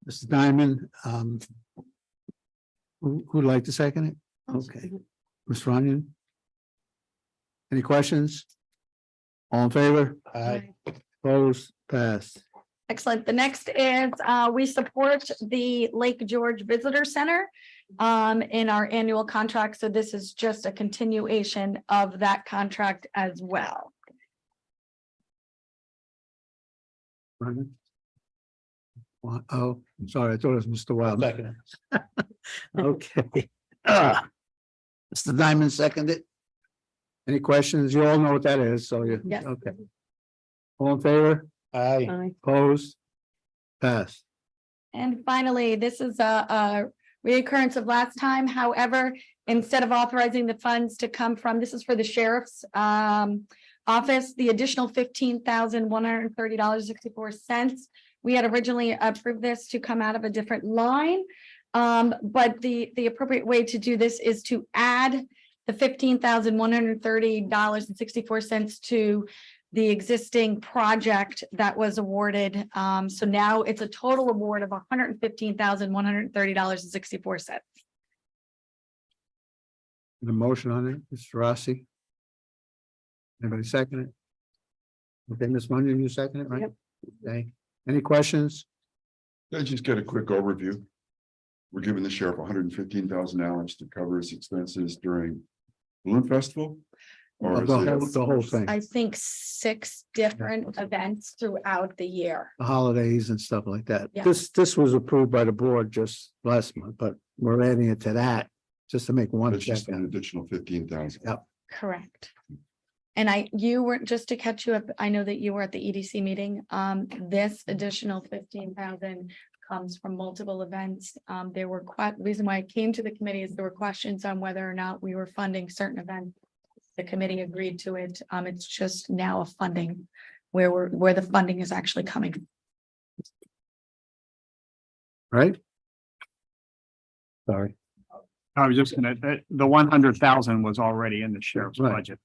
Mr. Diamond, who'd like to second it? Okay, Ms. Runyon? Any questions? All in favor? Aye. Opposed, passed. Excellent. The next is, we support the Lake George Visitor Center in our annual contract. So this is just a continuation of that contract as well. Runyon? Oh, I'm sorry, I thought it was Mr. Wild. Okay. Mr. Diamond seconded. Any questions? You all know what that is, so you, Yes. okay. All in favor? Aye. Aye. Opposed? Passed. And finally, this is a reoccurrence of last time. However, instead of authorizing the funds to come from, this is for the sheriff's office, the additional $15,130.64. We had originally approved this to come out of a different line. But the appropriate way to do this is to add the $15,130.64 to the existing project that was awarded. So now it's a total award of $115,130.64. The motion on it, Mr. Rossi? Anybody second it? Okay, Ms. Runyon, you second it, right? Yep. Okay, any questions? Let's just get a quick overview. We're giving the sheriff $115,000 to cover his expenses during Balloon Festival? Or is it The whole thing, I think 6 different events throughout the year. the holidays and stuff like that. Yeah. This was approved by the board just last month, but we're adding it to that just to make one it's check. just an additional 15,000? Yep. Correct. And you were, just to catch you up, I know that you were at the EDC meeting. This additional 15,000 comes from multiple events. There were reason why I came to the committee is there were questions on whether or not we were funding certain events. The committee agreed to it. It's just now a funding where the funding is actually coming. Right? Sorry. I was just gonna, the 100,000 was already in the sheriff's Right. budget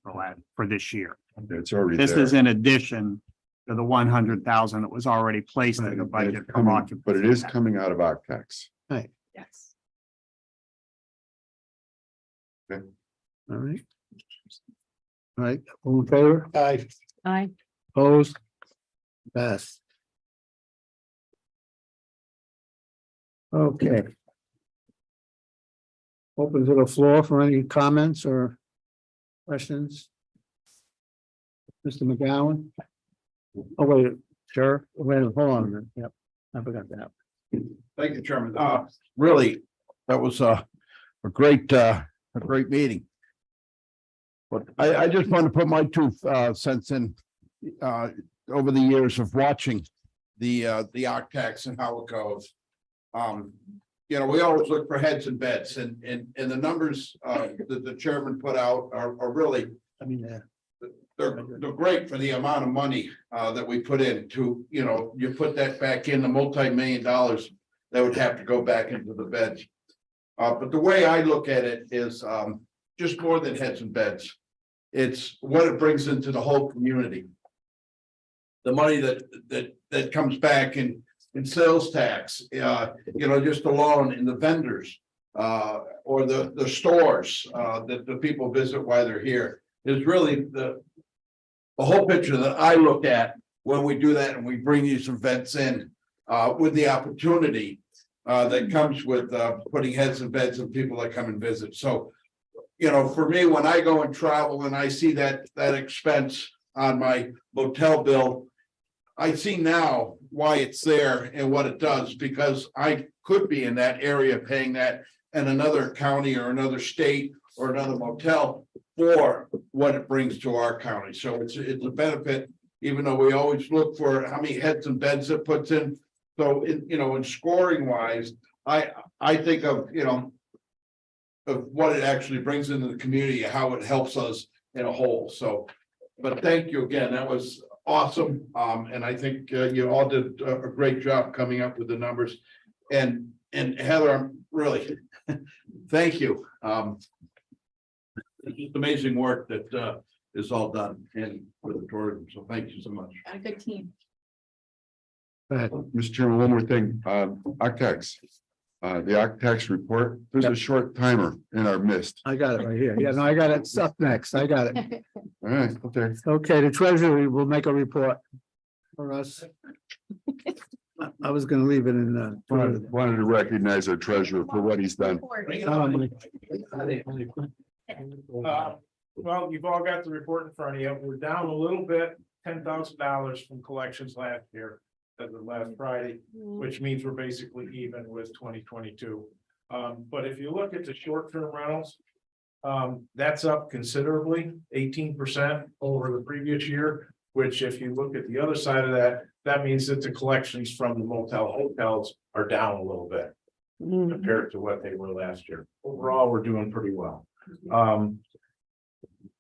for this year. It's already This there. is in addition to the 100,000 that was already placed in the And budget. it's from coming- occupancy But it is tax. coming out of OCTAX. Yes. All right. All right, all in favor? Aye. Aye. Opposed? Pass. Okay. Open to the floor for any comments or questions? Mr. McGowan? Oh, wait, sure, wait, hold on a minute, yep, I forgot that. Thank you, Chairman. Really, that was a great meeting. But I just want to put my 2 cents in, over the years of watching the OCTAX and how it goes. You know, we always look for heads and beds and the numbers that the chairman put out are really, I mean, they're great for the amount of money that we put in to, you know, you put that back in the multi-million dollars that would have to go back into the beds. But the way I look at it is just more than heads and beds. It's what it brings into the whole community. The money that comes back in sales tax, you know, just alone in the vendors or the stores that the people visit while they're here is really the whole picture that I look at when we do that and we bring these events in with the opportunity that comes with putting heads and beds of people that come and visit. So, you know, for me, when I go and travel and I see that expense on my motel bill, I see now why it's there and what it does, because I could be in that area paying that in another county or another state or another motel for what it brings to our county. So it's a benefit, even though we always look for how many heads and beds it puts in. So in scoring wise, I think of, of what it actually brings into the community, how it helps us in a whole. So But thank you again. That was awesome. And I think you all did a great job coming up with the numbers. And Heather, I'm really, thank you. It's just amazing work that is all done in for the tourism. So thank you so much. Got a good team. Mr. Chairman, one more thing, Octax. The Octax report, there's a short timer in our midst. I got it right here. Yeah, no, I got it. It's up next. I got it. All right, okay. Okay, the treasury will make a report for us. I was gonna leave it in the. Wanted to recognize our treasurer for what he's done. Well, you've all got the report in front of you. We're down a little bit, $10,000 from collections last year, as of last Friday, which means we're basically even with 2022. But if you look at the short-term rentals, that's up considerably, 18% over the previous year, which if you look at the other side of that, that means that the collections from the motel hotels are down a little bit compared to what they were last year. Overall, we're doing pretty well.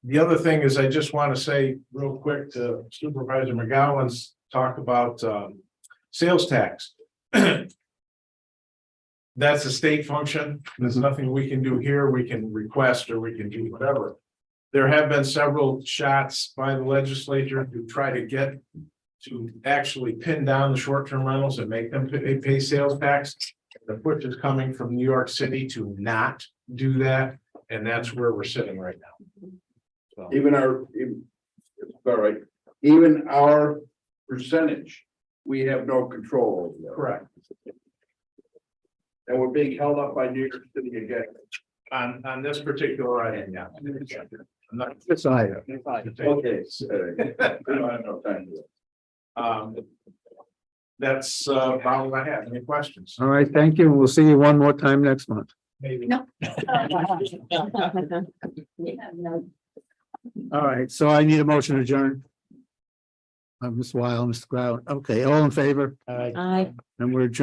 The other thing is I just want to say real quick to Supervisor McGowan's talk about sales tax. That's a state function. There's nothing we can do here. We can request or we can do whatever. There have been several shots by the legislature to try to get to actually pin down the short-term rentals and make them pay sales tax. The push is coming from New York City to not do that, and that's where we're sitting right now. So. Even all right, even our percentage, we have no control over that. Correct. And we're being held up by New York City again. On this particular item, yeah. I'm not- This item. Okay. I don't have no time to. That's all I have. Any questions? All right, thank you. We'll see you one more time next month. Maybe. No. All right, so I need a motion to adjourn. Ms. Weil, Mr. Grout. Okay, all in favor? I. And we're adjourned.